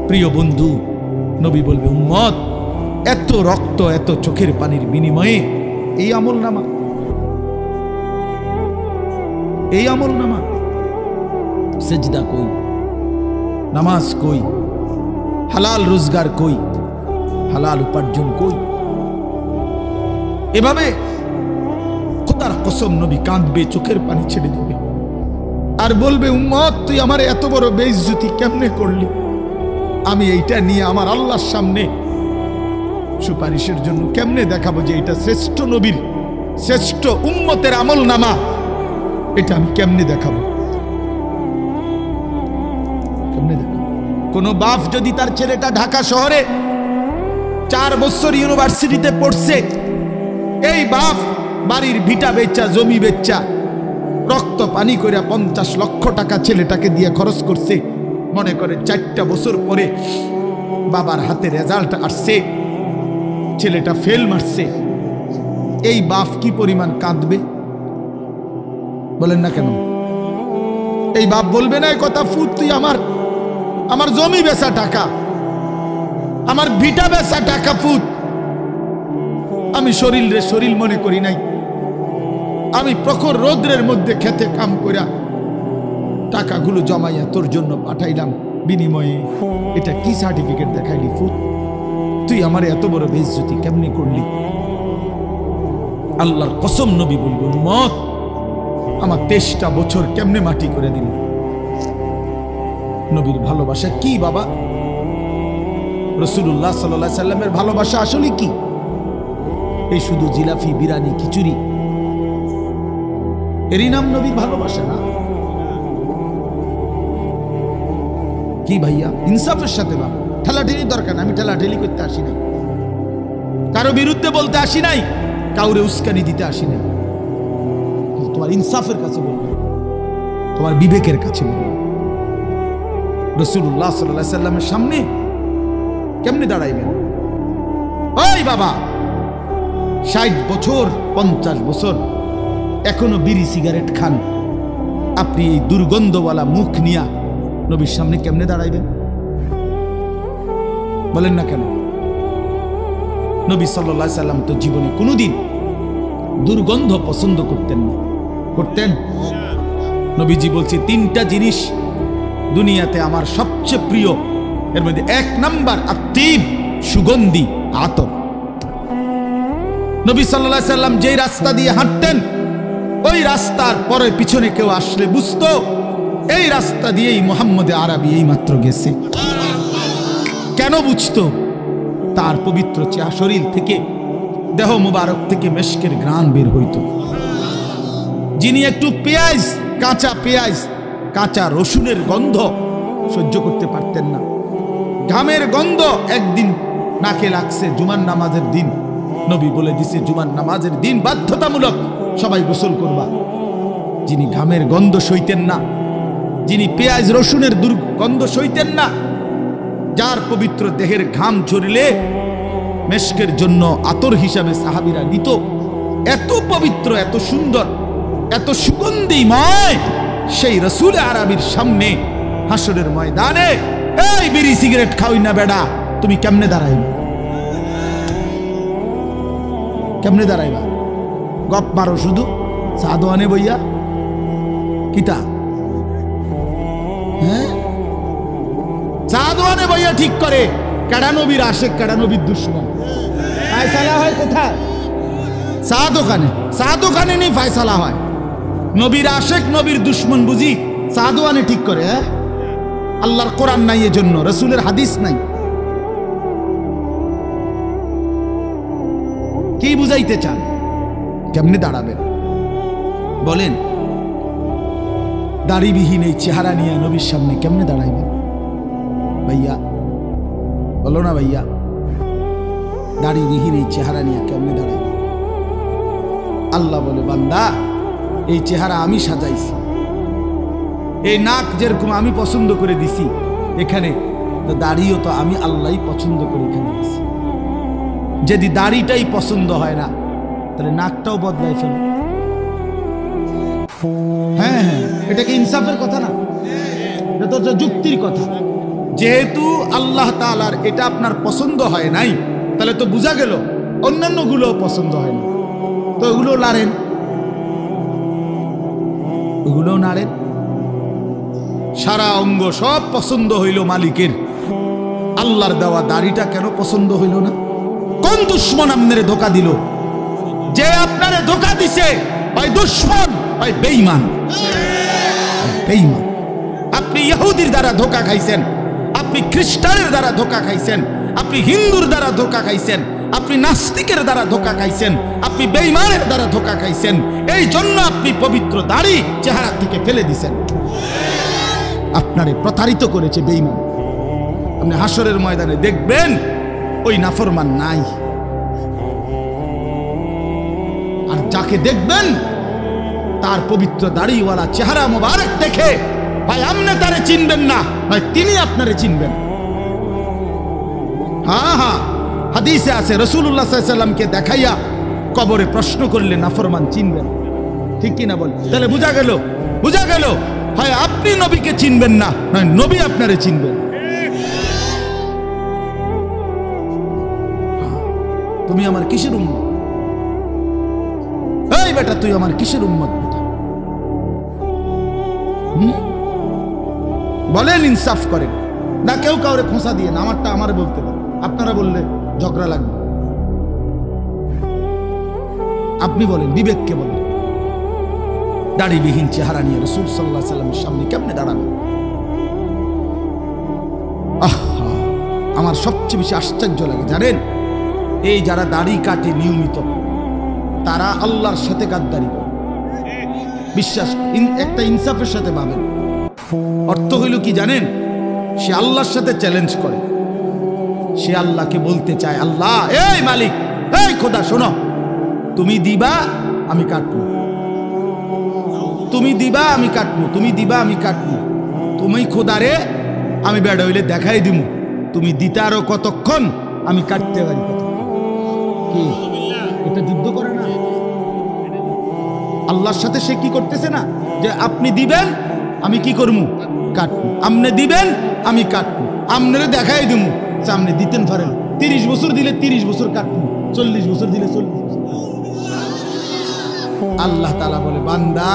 প্রিয় বন্ধু, নবী বলবে, উম্মত, এত রক্ত, এত চোখের পানির বিনিময়ে এই আমলনামা, এই আমলনামা, সেজদা কই, নামাজ কই, হালাল রোজগার কই, হালাল উপার্জন কই? এভাবে খোদার কসম নবী কাঁদবে, চোখের পানি ছেড়ে দিবে আর বলবে, উম্মত, তুই আমার এত বড় বেইজ্জতি কেমনে করলি? আমি এইটা নিয়ে আমার আল্লাহর সামনে সুপারিশের জন্য কেমনে দেখাবো যে এটা শ্রেষ্ঠ নবীর, শ্রেষ্ঠ উম্মতের আমলনামা? এটা আমি কেমনে দেখাবো? কেমনে দেখাবো? কোন বাপ যদি তার ছেলেটা ঢাকা শহরে 4 বছর ইউনিভার্সিটিতে পড়ছে, এই বাপ বাড়ির ভিটা বেচা, জমি বেচা, রক্ত পানি করে 50 লক্ষ টাকা ছেলেটাকে দিয়ে খরচ করছে, মনে করে 4টা বছর পরে বাবার হাতে রেজাল্ট আসছে, ছেলেটা ফেল মারছে, এই বাপ কি পরিমাণ কাঁদবে? বলেন না কেন? এই বাপ বলবে না এই কথা, ফুট, তুই আমার জমি বেচা টাকা, আমার ভিটা বেচা টাকা, ফুট, আমি শরীর মনে করি নাই, আমি প্রখর রৌদ্রের মধ্যে খেতে কাম কইরা টাকাগুলো জমাইয়া তোর জন্য পাঠাইলাম, বিনিময়ে এটা কি সার্টিফিকেট দেখাইলি? ফুট, তুই আমার এত বড় বেইজ্জতি কেমনি করলি? আল্লাহর কসম নবী বলবো, উম্মত, আমার 23টা বছর কেমনে মাটি করে দিল? নবীর ভালোবাসা কি বাবা? রাসূলুল্লাহ সাল্লাল্লাহু আলাইহি সাল্লামের ভালোবাসা আসলে কি? এই শুধু জিলাফি, বিরানি, খিচুড়ি এরই নাম নবীর ভালোবাসা না? কি ভাইয়া, ইনসাফের সাথে বাবা, ঠেলাঠেলির দরকার না। আমি ঠেলাঠেলি করতে আসি নাই, কারো বিরুদ্ধে বলতে আসি নাই, কাউরে উস্কানি দিতে আসি নাই। তোমার ইনসাফের কাছে বলবো, তোমার বিবেকের কাছে বলবো। রাসূলুল্লাহ সাল্লাল্লাহু আলাইহি সাল্লামের সামনে কেমনে দাঁড়াইবেন? ওই বাবা, 60 বছর 50 বছর এখনো বিড়ি সিগারেট খান, আপনি এই দুর্গন্ধওয়ালা মুখ নিয়া নবীর সামনে কেমনে দাঁড়াইবেন? বলেন না কেন? নবী সাল্লাল্লাহু আলাইহি সাল্লাম তো জীবনে কোনোদিন দুর্গন্ধ পছন্দ করতেন না। করতেন? নবীজি বলছে 3টা জিনিস দুনিয়াতে আমার সবচেয়ে প্রিয়, এর মধ্যে 1 নাম্বার আত্তিব, সুগন্ধি আতর। নবী সাল্লাল্লাহু আলাইহি সাল্লাম যেই রাস্তা দিয়ে হাঁটতেন, ওই রাস্তার পরে পিছনে কেউ আসলে বুঝতো এই রাস্তা দিয়েই মুহাম্মদে আরবি এই মাত্র গেছে। কেন বুঝতো? তার পবিত্র চেহারা শরীর থেকে, দেহ মুবারক থেকে মেশকের ঘ্রাণ বের হইতো। যিনি একটু পেঁয়াজ, কাঁচা পেঁয়াজ, কাঁচা রসুনের গন্ধ সহ্য করতে পারতেন না, ঘামের গন্ধ একদিন নাকে লাগছে জুমার নামাজের দিন, নবী বলে দিছে জুমার নামাজের দিন বাধ্যতামূলক সবাই গোসল করবা। যিনি ঘামের গন্ধ সইতেন না, যিনি পেঁয়াজ রসুনের দুর্গন্ধ সইতেন না, যার পবিত্র দেহের ঘাম ঝরিলে মেশকের জন্য আতর হিসাবে সাহাবীরা নিত, এত পবিত্র, এত সুন্দর, এত সুগন্ধিময় সেই রাসূল আরবির সামনে হাসরের ময়দানে এই বিড়ি সিগারেট খাওই না বেডা, তুমি কেমনে দাঁড়াইবা? কেমনে দাঁড়াইবা? গপ মারো শুধু সাদওয়ানে বইয়া কিতা? হ্যাঁ, সাদওয়ানে বইয়া ঠিক করে কেডা নবীর আশেক, কেডা নবীর দুশমন। ফায়সালা হয় কোথায়? সাদওয়ানে নেই ফায়সালা হয়। নবীর আশেক নবীর দুশমন বুঝি সাদওয়ানে ঠিক করে? হ্যাঁ, আল্লাহর কোরআন নাই, এজন্য রাসূলের হাদিস নাই। কি বুঝাইতে চান? কেমনে দাঁড়াবেন বলেন? দাড়িবিহীন এই চেহারা নিয়ে নবীর সামনে কেমনে দাঁড়াইবেন? ভাইয়া বলো না ভাইয়া, দাড়িবিহীন এই চেহারা নিয়ে কেমনে দাঁড়াইবেন? আল্লাহ বলে, বান্দা এই চেহারা আমি সাজাইছি, এই নাক যেরকম আমি পছন্দ করে দিছি এখানে, তো দাড়িও তো আমি আল্লাহই পছন্দ করে এখানে দিছি। যদি দাড়িটাই পছন্দ হয় না তাহলে নাকটাও বদলাই ফেলো। হ্যাঁ হ্যাঁ, এটা কি ইনসাফের কথা না? এটা তো যুক্তির কথা। যেহেতু আল্লাহ তাআলার এটা আপনার পছন্দ হয় নাই, তাহলে তো বোঝা গেল অন্যান্য গুলো পছন্দ হয় না, তো ওগুলো নাড়েন, ওগুলো নাড়েন। সারা অঙ্গ সব পছন্দ হইল মালিকের, আল্লাহর দেওয়া দাড়িটা কেন পছন্দ হইল না? কোন দুশ্মন আপনারে ধোকা দিল? যে আপনারে ধোকা দিছে হয় দুশ্মন, হয় বেঈমান। বেঈমান। আপনি ইহুদির দ্বারা ধোকা খাইছেন, আপনি খ্রিস্টানের দ্বারা ধোকা খাইছেন, আপনি হিন্দুর দ্বারা ধোকা খাইছেন, আপনি নাস্তিকের দ্বারা ধোকা খাইছেন, আপনি বেঈমানের দ্বারা ধোকা খাইছেন। এই জন্য আপনি পবিত্র দাড়ি চেহারা থেকে ফেলে দিছেন। আপনারে প্রতারিত করেছে বেঈমান। আপনি হাসরের ময়দানে দেখবেন ওই নাফরমান নাই, আর যাকে দেখবেন তার পবিত্র দাড়িওয়ালা চেহারা মোবারক দেখে ভাই আপনি তারে চিনবেন না, ভাই তিনি আপনারে চিনবেন। হ্যাঁ হ্যাঁ, হাদিসে আছে রাসূলুল্লাহ সাল্লাল্লাহু আলাইহি ওয়াসাল্লামকে দেখাইয়া কবরে প্রশ্ন করলে নাফরমান চিনবেন, ঠিক কি না বল? তাহলে বোঝা গেল হয় আপনি নবীকে চিনবেন না, নয় নবী আপনারে চিনবেন। তুমি আমার কিসের উম্মত? এই বেটা, তুই আমার কিসের উম্মত বেটা? বলেন, ইনসাফ করেন না। কেউ কাউরে খোঁচা দিয়ে না, আমারটা আমারে বলতে পারে, আপনারা বললে ঝগড়া লাগবে। আপনি বলেন, বিবেককে বলেন, দাড়িবিহীন চেহারা নিয়ে রাসূল সাল্লাল্লাহু আলাইহি ওয়াসাল্লামের সামনে কেমনে দাঁড়াবেন? আহা, আমার সবচেয়ে বেশি আশ্চর্য লাগে জানেন, এই যারা দাড়ি কাটে নিয়মিত, তারা আল্লাহর সাথে গাদ্দারি করে। বিশ্বাস, একটা ইনসাফের সাথে ভাবেন। অর্থ হইল কি জানেন? সে আল্লাহর সাথে চ্যালেঞ্জ করে। সে আল্লাহকে বলতে চায়, আল্লাহ, এই মালিক, এই খোদা, শোনো, তুমি দিবা আমি কাটবো, তুমি দিবা আমি কাটবো, তুমি দিবা আমি কাটবো। তুমি খোদারে আমি বেড়া হইলে দেখাই দিমু তুমি দিতে আরো কতক্ষণ, আমি কাটতে পারি কি। এটা যুদ্ধ করে না আল্লাহর সাথে, সে কি করতেছে না যে আপনি দিবেন আমি কি করবো কাটবো, আপনি দিবেন আমি কাটবো, আপনারে দেখাই দিমু সামনে দিতেন পারেন। 30 বছর দিলে 30 বছর কাটবো, 40 বছর দিলে 40 বছর। আল্লাহ তাআলা বলে বান্দা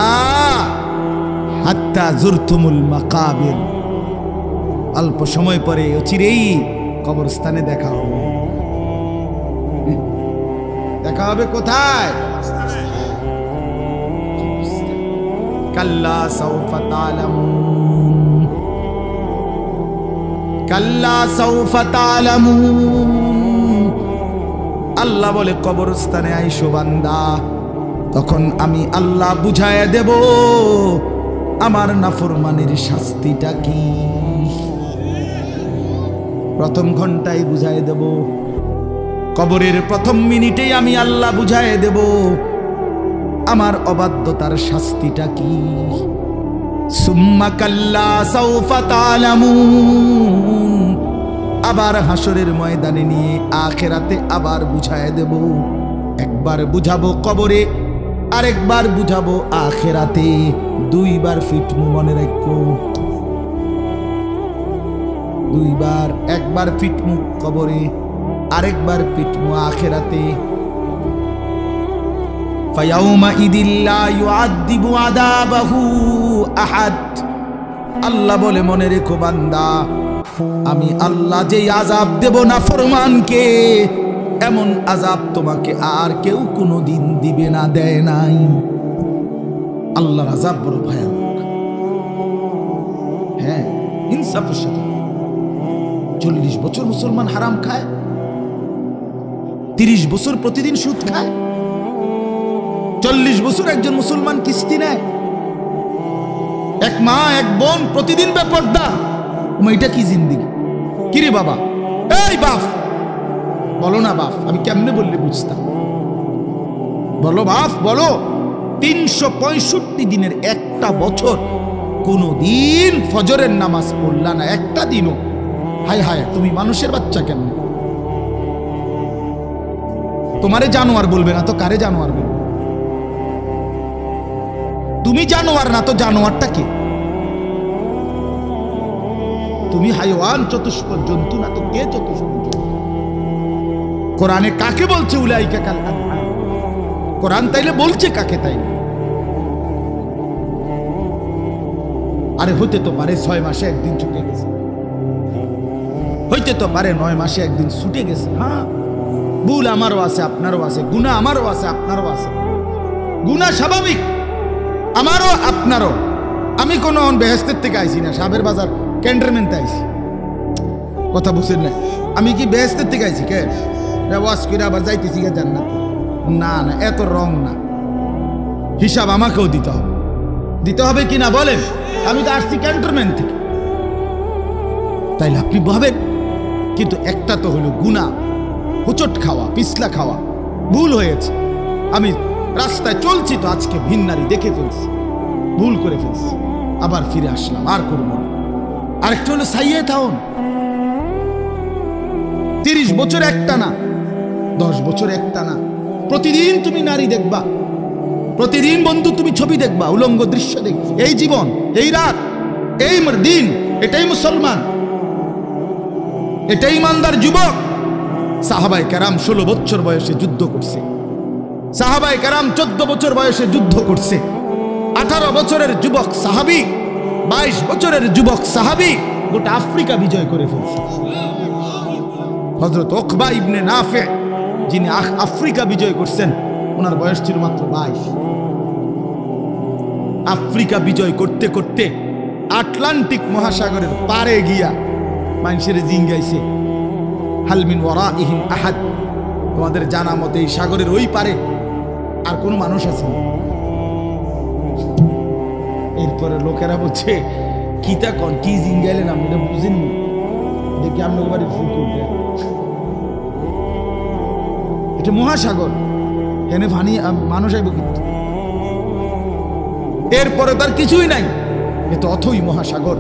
হাত্তা জুরতুমুল মাকাবির, অল্প সময় পরে অচিরেই কবরস্থানে দেখা হবে। দেখা হবে কোথায়? কাল্লা সাউফা তা'লামুন, কাল্লা সাউফা তা'লামুন। আল্লাহ বলে কবরস্থানে আইসো বান্দা, তখন আমি আল্লাহ বুঝায়া দেব আমার নাফরমানের শাস্তিটা কি। প্রথম ঘন্টায় বুঝাই দেব, কবরের প্রথম মিনিটেই আমি আল্লাহ বুঝাই দেব আমার অবাধ্যতার শাস্তিটা কি। সুম্মা কাল্লা সাউফা তা'লামুন, আবার হাসরের ময়দানে নিয়ে আখিরাতে আবার বুঝাই দেব। একবার বুঝাবো কবরে, আরেকবার বুঝাবো আখিরাতে, দুইবার ফিটমু মনে রাখো, দুইবার, একবার ফিটমু কবরে, আরেকবার ফিটমু আখিরাতে। ফায়াউমা ইদিল্লা ইউআযিবু আযাবাহু আহাদ। আল্লাহ বলে মনে রেখো বান্দা, আমি আল্লাহ যেই আযাব দেব নাফরমানকে, এমন আযাব তোমাকে আর কেউ কোনোদিন দিবে না, দেয় নাই। আল্লাহর আযাব বড় ভয়ানক। হ্যাঁ, ইনসাফের সাথে 40 বছর মুসলমান হারাম খায়, 30 বছর প্রতিদিন সুদ খায়, 40 বছর একজন মুসলমান কিস্তি নেয়, এক মা এক বোন প্রতিদিন বেপরদা। এটা কি জিন্দেগি? কিরে বাবা, এই বাপ বলো না বাপ, আমি কেমনে বললে বুঝতাম? বলো বাপ বলো। 365 দিনের একটা বছর কোনো দিন ফজরের নামাজ পড়লা না একটা দিনও। হায় হায়, তুমি মানুষের বাচ্চা কেন? তোমারে জানোয়ার বলবে না তো কারে জানোয়ার বলবে? তুমি জানোয়ার না তো জানোয়ারটা কে? তুমি হাইওয়ান, চতুষ্পদ জন্তু না তো কে চতুষ্পদ জন্তু? কোরআনে কাকে বলছে উলাইকা কাল আনআম? কোরআন তাইলে বলছে কাকে? তাইলে আরে হতে তো পারে 6 মাসে একদিন ছুটে গেছে, হইতে তো পারে 9 মাসে একদিন ছুটে গেছে। হ্যাঁ, ভুল আমারও আছে, আপনারও আছে, গুনাহ আমারও আছে, আপনারও আছে। গুনাহ স্বাভাবিক, আমারও আপনারও। আমি কোনো বেহেশতের থেকে আইছি না, সাবের বাজার ক্যান্টনমেন্টে আইছি। কথা বুঝছেন না? আমি কি বেহেশতের থেকে আইছি? কে ওয়াজ করে আবার যাইতেছি জান্নাতে? না না, এত রং না। হিসাব আমাকেও দিতে হবে, দিতে হবে কি না বলেন? আমি তো আসছি ক্যান্টনমেন্ট থেকে, তাইলে আপনি ভাবেন। কিন্তু একটা তো হলো গুনাহ, হুচট খাওয়া, পিছলা খাওয়া, ভুল হয়েছে। আমি রাস্তায় চলছি তো আজকে ভিন্নারি দেখে ফেলছি, ভুল করে ফেলছি, আবার ফিরে আসলাম, আর করবো না। আরেকটা হলো সাইয়ে থাউন, 30 বছর একটা না, 10 বছর একটা না, প্রতিদিন তুমি নারী দেখবা, প্রতিদিন বন্ধু তুমি ছবি দেখবা, উলঙ্গ দৃশ্য দেখবা। এই জীবন, এই রাত, এই দিন, এটাই মুসলমান, এটাই ইমানদার যুবক। সাহাবায়ে কেরাম 16 বছর বয়সে যুদ্ধ করছে, সাহাবায়ে কেরাম 14 বছর বয়সে যুদ্ধ করছে। 18 বছরের যুবক সাহাবী, 22 বছরের যুবক সাহাবী গোটা আফ্রিকা বিজয় করে ফেলছে। হযরত উকবা ইবনে নাফে, যিনি আফ্রিকা বিজয় করছেন, ওনার বয়স ছিল মাত্র 22। আফ্রিকা বিজয় করতে করতে আটলান্টিক মহাসাগরের পারে গিয়া মানুষের জিঙ্গাইছে, হালমিন ওয়ারাইহিম আহাদ। তোমাদের জানা মতে এই সাগরের ওই পারে আর কোনো মানুষ আছে না। এরপরে লোকেরা বলছে কিতা কন, কি জিঙ্গাইলেন আপনি, এটা বুঝেননি? দেখি আপনার বাড়ি ফুল করবে, এটা মহাসাগর, এনে পানি মানুষ আইব কিন্তু। এরপরে তার কিছুই নাই, এ তো অথই মহাসাগর।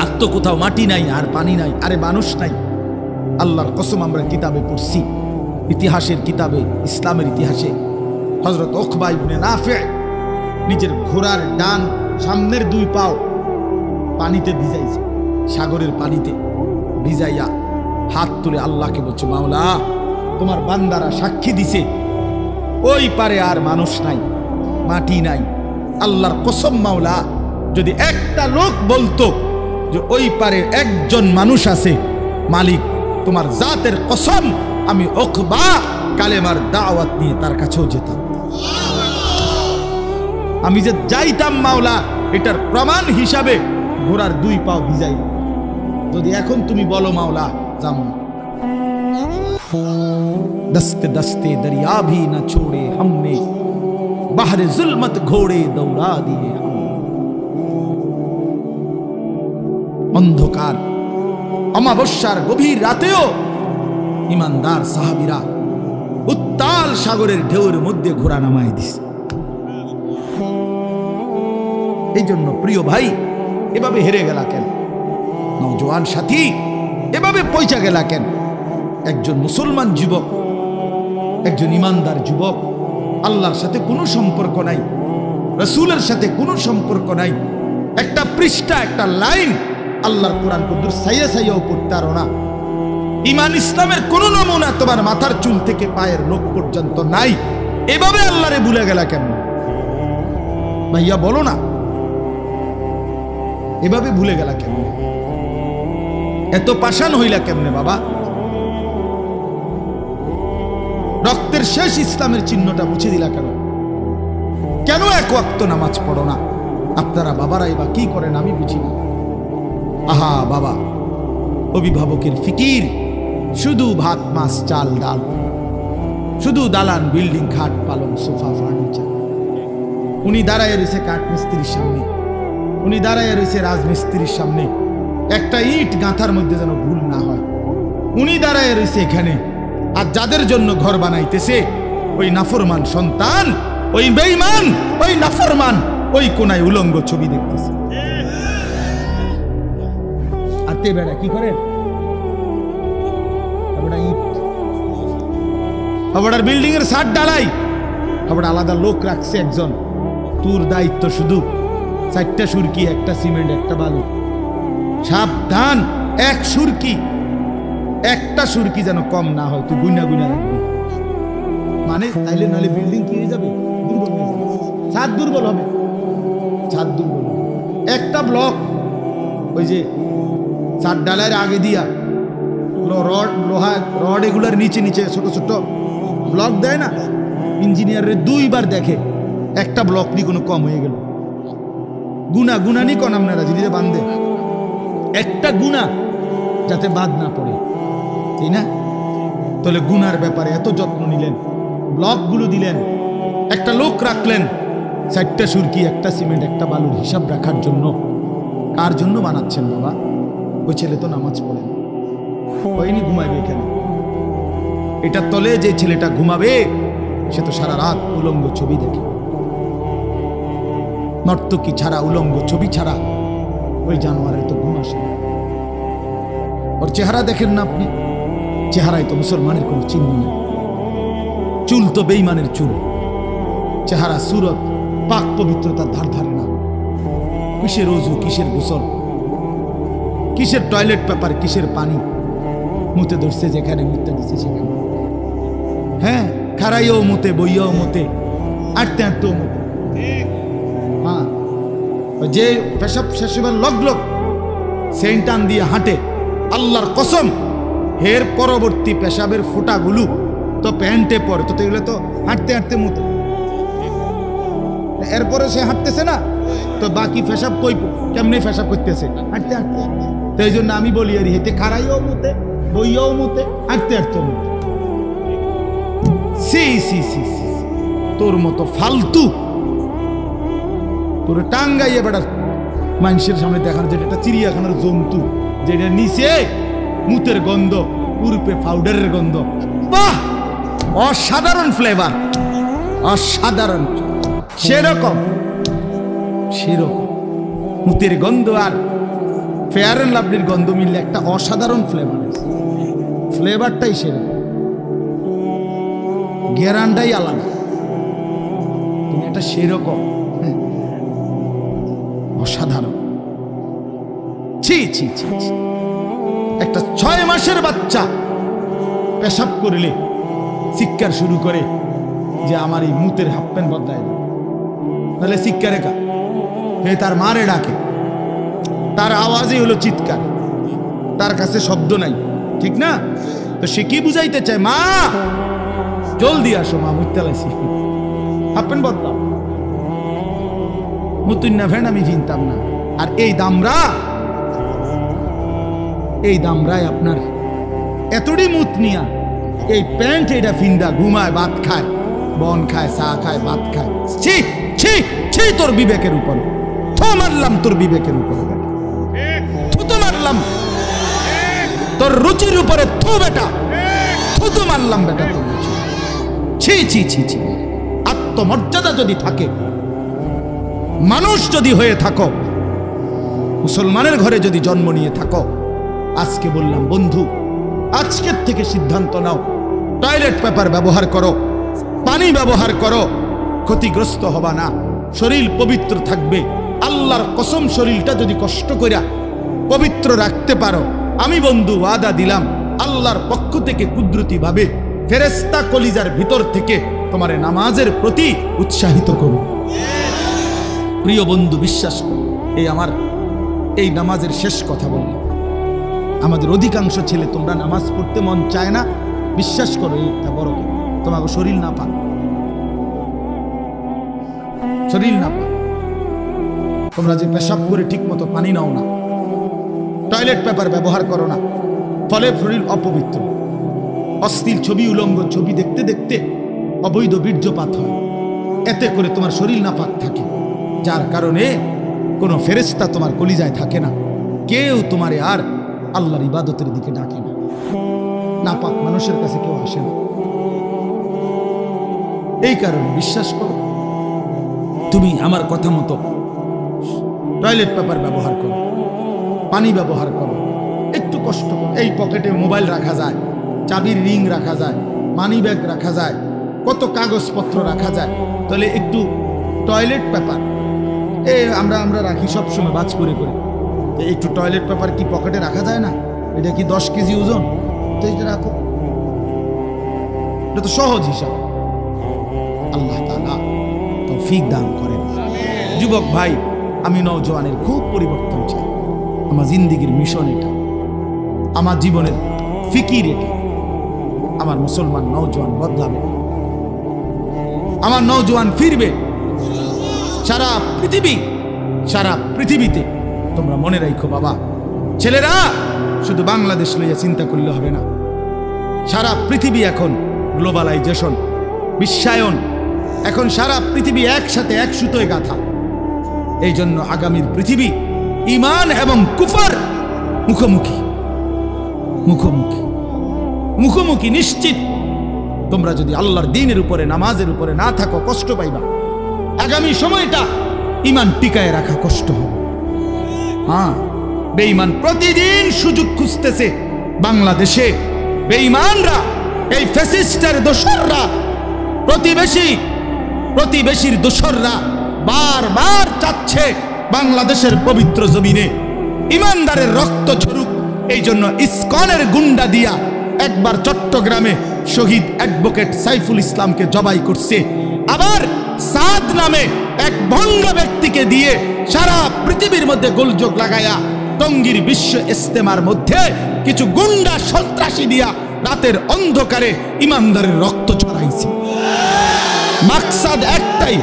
আর তো কোথাও মাটি নাই আর পানি নাই, আরে মানুষ নাই। আল্লাহর কসম আমরা কিতাবে পড়ছি, ইতিহাসের কিতাবে, ইসলামের ইতিহাসে হযরত উকবা ইবনে নাফি নিজের ঘোড়ার ডান সামনের 2 পাও পানিতে ভিজাইছে, সাগরের পানিতে ভিজাইয়া হাত তুলে আল্লাহকে বলছে, মাওলা তোমার বান্দারা সাক্ষী দিছে ওই পারে আর মানুষ নাই, মাটি নাই। আল্লাহর কসম মাওলা, যদি একটা লোক বলতো যে ওই পারে একজন মানুষ আছে, মালিক তোমার জাতের কসম আমি উকবা কালেমার দাওয়াত নিয়ে তার কাছেও যেতাম। আমি যে যাইতাম মাওলা, এটার প্রমাণ হিসাবে ঘোড়ার 2 পাও ভিজাই। যদি এখন তুমি বলো মাওলা যাম না। दस्ते दस्ते दरिया भी न छोड़े हमने, बाहर जुल्मत घोड़े दौड़ा दिए हम। অন্ধকার অমাবস্যার গভীর রাতেও ইমানদার সাহাবীরা উত্তাল সাগরের ঢেউর মধ্যে ঘোড়া নামায় দিছে। এই জন্য প্রিয় ভাই, এভাবে হেরে গেলা কেন? নওজোয়ান সাথী, এভাবে পয়সা গেলা কেন? একজন মুসলমান যুবক, একজন ইমানদার যুবক, আল্লাহর সাথে কোনো সম্পর্ক নাই, রাসূলের সাথে কোনো সম্পর্ক নাই, একটা পৃষ্ঠা একটা লাইন আল্লাহর কোরআন কুদুর সাইয়া সাইয়াও পড়তে পারো না, ঈমান ইসলামের কোন নমুনা তোমার মাথার চুল থেকে পায়ের নখ পর্যন্ত নাই, এভাবে আল্লাহরে ভুলে গেলা কেমন? ভাইয়া বলো না, এভাবে ভুলে গেলা কেমন? এত পাষাণ হইলা কেমনে বাবা? রক্তের শেষ ইসলামের চিহ্নটা মুছে দিলা কেন? কেন 1 ওয়াক্ত নামাজ পড়ো না? আপনারা বাবারাই বা কি করেন আমি বুঝি না। আহা বাবা, অভিভাবকের ফিকির শুধু ভাত মাছ চাল ডাল, শুধু দালান বিল্ডিং খাট পালং সোফা ফার্নিচার। উনি দাঁড়ায় রয়েছে কাঠ মিস্ত্রির সামনে, উনি দাঁড়ায় রয়েছে রাজমিস্ত্রির সামনে, একটা ইট গাঁথার মধ্যে যেন ভুল না হয়। উনি দাঁড়ায় রয়েছে এখানে, আর যাদের জন্য ঘর বানাইতেছে ওই নাফরমান সন্তান, ওই বেঈমান, ওই নাফরমান ওই কোনায় উলঙ্গ ছবি দেখতেছে। আর তে বেড়া কি করেন? আবার বিল্ডিং এর ছাদ ঢালাই, আবার আলাদা লোক রাখছে একজন, তোর দায়িত্ব শুধু 4টা সুরকি, একটা সিমেন্ট, একটা বালু। সাবধান, 1 সুরকি, একটা সুরকি যেন কম না হয়, তুই গুনা গুনা রাখবি। মানে তাইলে নালে বিল্ডিং কি হয়ে যাবে? দুর্বল হয়ে যাবে, ছাদ দুর্বল হবে, ছাদ দুর্বল হবে। একটা ব্লক ওই যে ছাদ ডালার আগে দিয়া রড, লোহা রড এগুলার নিচে নিচে ছোট ছোট ব্লক দেয় না, ইঞ্জিনিয়ারের 2 বার দেখে একটা ব্লক নি কোনো কম হয়ে গেল। গুনা গুনা নি কোন আপনারা জিনিসে বান্ধে, একটা গুনা যাতে বাদ না পড়ে, তাই না? তাহলে গুনার ব্যাপারে এত যত্ন নিলেন, ব্লকগুলো দিলেন, একটা লোক রাখলেন 4টা সুরকি, একটা সিমেন্ট, একটা বালুর হিসাব রাখার জন্য। কার জন্য বানাচ্ছেন বাবা? ওই ছেলে তো নামাজ পড়ে না, হয়নি, ঘুমাইবে এখানে। এটার তলে যে ছেলেটা ঘুমাবে সে তো সারা রাত উলঙ্গ ছবি দেখে। নর্তকী ছাড়া, উলঙ্গ ছবি ছাড়া ওই জানোয়ারের তো ঘুম আসে না। ওর চেহারা দেখেন না আপনি, চেহারায় তো মুসলমানের কোনো চিহ্ন নেই। চুল তো বেঈমানের চুল, চেহারা সুরত পাক পবিত্রতার ধার ধারে না। কিসের ওযু, কিসের গোসল, কিসের টয়লেট পেপার, কিসের পানি, মুতে ধরছে যেখানে, মুতে দিচ্ছে সেখানে। হ্যাঁ, খারাইও মুতে, বইয়াও মুতে, আটতে আটতেও মুতে। হ্যাঁ, যে পেশাব শেষবার লগ লগ সেন্ট টান দিয়ে হাঁটে, আল্লাহর কসম এর পরবর্তী পেশাবের ফোঁটাগুলো তো প্যান্টে পরে, তো এগুলো তো হাঁটতে হাঁটতে মুতে। এরপরে সে হাঁটতেছে না, তো বাকি পেশাব কই, কেমনে পেশাব করতেছে? হাঁটতে হাঁটতে। তো এই জন্য আমি বলি, আর হেঁটে খারাইও মুতে, বইয়াও মুতে, হাঁটতে হাঁটতেও মুতে। সি সি সি সি, তোর মতো ফালতু তোর টাঙ্গাইয়ে বেড়া মানুষের সামনে দেখানো, যেটা একটা চিড়িয়াখানার জন্তু, যেটা নিচে মুতের গন্ধ, উরুপে পাউডারের গন্ধ। বাহ, অসাধারণ ফ্লেভার, অসাধারণ। সেরকম সেরকম মুতের গন্ধ আর ফেয়ার অ্যান্ড লাভলির গন্ধ মিললে একটা অসাধারণ ফ্লেভার আছে, ফ্লেভারটাই সেরকম, গ্যারান্টাই আলাদা, তুমি এটা সেরকম অসাধারণ। ছি ছি ছি, একটা 6 মাসের বাচ্চা পেশাব করলে চিৎকার শুরু করে যে আমার এই মুতের হাফ প্যান্ট বদলায় না, তাহলে চিৎকারে কা হে তার মারে ডাকে, তার আওয়াজই হলো চিৎকার, তার কাছে শব্দ নাই, ঠিক না? তো সে কি বুঝাইতে চায়, মা জলদি আসো, মা মুততে লাইছি, হাফ প্যান্ট বদলাও, মুতুন না ভেন আমি চিনতাম না। আর এই দামরায় আপনার এতটি মুত নিয়া এই প্যান্ট এটা ফিন্দা ঘুমায়, ভাত খায়, বন খায়, চা খায়, ভাত খায়। ছি ছি ছি, তোর বিবেকের উপরে থু মারলাম, তোর বিবেকের উপরে থুতু মারলাম, তোর রুচির উপরে থু বেটা, থুতু মারলাম বেটা তোর রুচি। ছি ছি ছি ছি, আত্মমর্যাদা যদি থাকে, মানুষ যদি হয়ে থাকো, মুসলমানের ঘরে যদি জন্ম নিয়ে থাকো, আজকে বললাম বন্ধু, আজকের থেকে সিদ্ধান্ত নাও, টয়লেট পেপার ব্যবহার করো, পানি ব্যবহার করো, ক্ষতিগ্রস্ত হবা না, শরীর পবিত্র থাকবে। আল্লাহর কসম, শরীরটা যদি কষ্ট কইরা পবিত্র রাখতে পারো, আমি বন্ধু ওয়াদা দিলাম, আল্লাহর পক্ষ থেকে কুদরতি ভাবে ফেরেশতা কলিজার ভিতর থেকে তোমার নামাজের প্রতি উৎসাহিত করবে। প্রিয় বন্ধু, বিশ্বাস করো, এই নামাজের শেষ কথা বললাম, আমাদের অধিকাংশ ছেলে তোমরা নামাজ পড়তে মন চায় না, বিশ্বাস করো এইটা বড়, তোমাকে শরীর না পাক, শরীর না পাক, তোমরা যে পেশাব করে ঠিক মতো পানি নাও না, টয়লেট পেপার ব্যবহার করো না, ফলে শরীর অপবিত্র, অশ্লীল ছবি, উলঙ্গ ছবি দেখতে দেখতে অবৈধ বীর্যপাত হয়, এতে করে তোমার শরীর নাপাক থাকে, যার কারণে কোনো ফেরেশতা তোমার কলিজায় থাকে না, কেউ তোমারে আর আল্লাহর ইবাদতের দিকে ডাকে না, নাপাক মানুষের কাছে কেউ আসে না। এই কারণে বিশ্বাস করো, তুমি আমার কথা মতো টয়লেট পেপার ব্যবহার করো, পানি ব্যবহার করো, একটু কষ্ট করো। এই পকেটে মোবাইল রাখা যায়, চাবির রিং রাখা যায়, মানি ব্যাগ রাখা যায়, কত কাগজপত্র রাখা যায়, তাহলে একটু টয়লেট পেপার আমরা রাখি সবসময় বাজ করে করে, একটু টয়লেট পেপার কি পকেটে রাখা যায় না? এটা কি 10 কেজি ওজন? তো এটা রাখো, এটা তো সহজ হিসাব। আল্লাহ তাআলা তৌফিক দান করেন। যুবক ভাই, আমি নওজোয়ানের খুব পরিবর্তন চাই, আমার জিন্দেগির মিশন এটা, আমার জীবনের ফিকির এটা, আমার মুসলমান নওজোয়ান বদলাবে, আমার নওজোয়ান ফিরবে। সারা পৃথিবীতে তোমরা মনে রাখো বাবা, ছেলেরা শুধু বাংলাদেশ লইয়া চিন্তা করলে হবে না, সারা পৃথিবী এখন গ্লোবালাইজেশন, বিশ্বায়ন, এখন সারা পৃথিবী একসাথে এক সুতোয় গাঁথা। এই জন্য আগামীর পৃথিবী ঈমান এবং কুফর মুখোমুখি নিশ্চিত। তোমরা যদি আল্লাহর দ্বীনের উপরে, নামাজের উপরে না থাকো, কষ্ট পাইবা। আগামী সময়টা ঈমান টিকায় রাখা কষ্ট হবে। হ্যাঁ, বেঈমান প্রতিদিন সুযোগ খুঁজতেছে বাংলাদেশে। বেঈমানরা, এই ফ্যাসিস্টের দোসররা, প্রতিবেশীর দোসররা বারবার চাচ্ছে বাংলাদেশের পবিত্র জমিনে ইমানদারের রক্ত ঝরুক। এই জন্য ইসকনের গুন্ডা দিয়া একবার চট্টগ্রামে শহীদ অ্যাডভোকেট সাইফুল ইসলামকে জবাই করছে, আবার সাদ নামে এক ভণ্ড ব্যক্তিকে দিয়ে সারা পৃথিবীর মধ্যে গোলযোগ লাগায়া টঙ্গীর বিশ্ব ইজতেমার মধ্যে কিছু গুন্ডা সন্ত্রাসী দিয়া রাতের অন্ধকারে ইমানদারের রক্ত ছড়াইছে। মাকসাদ একটাই,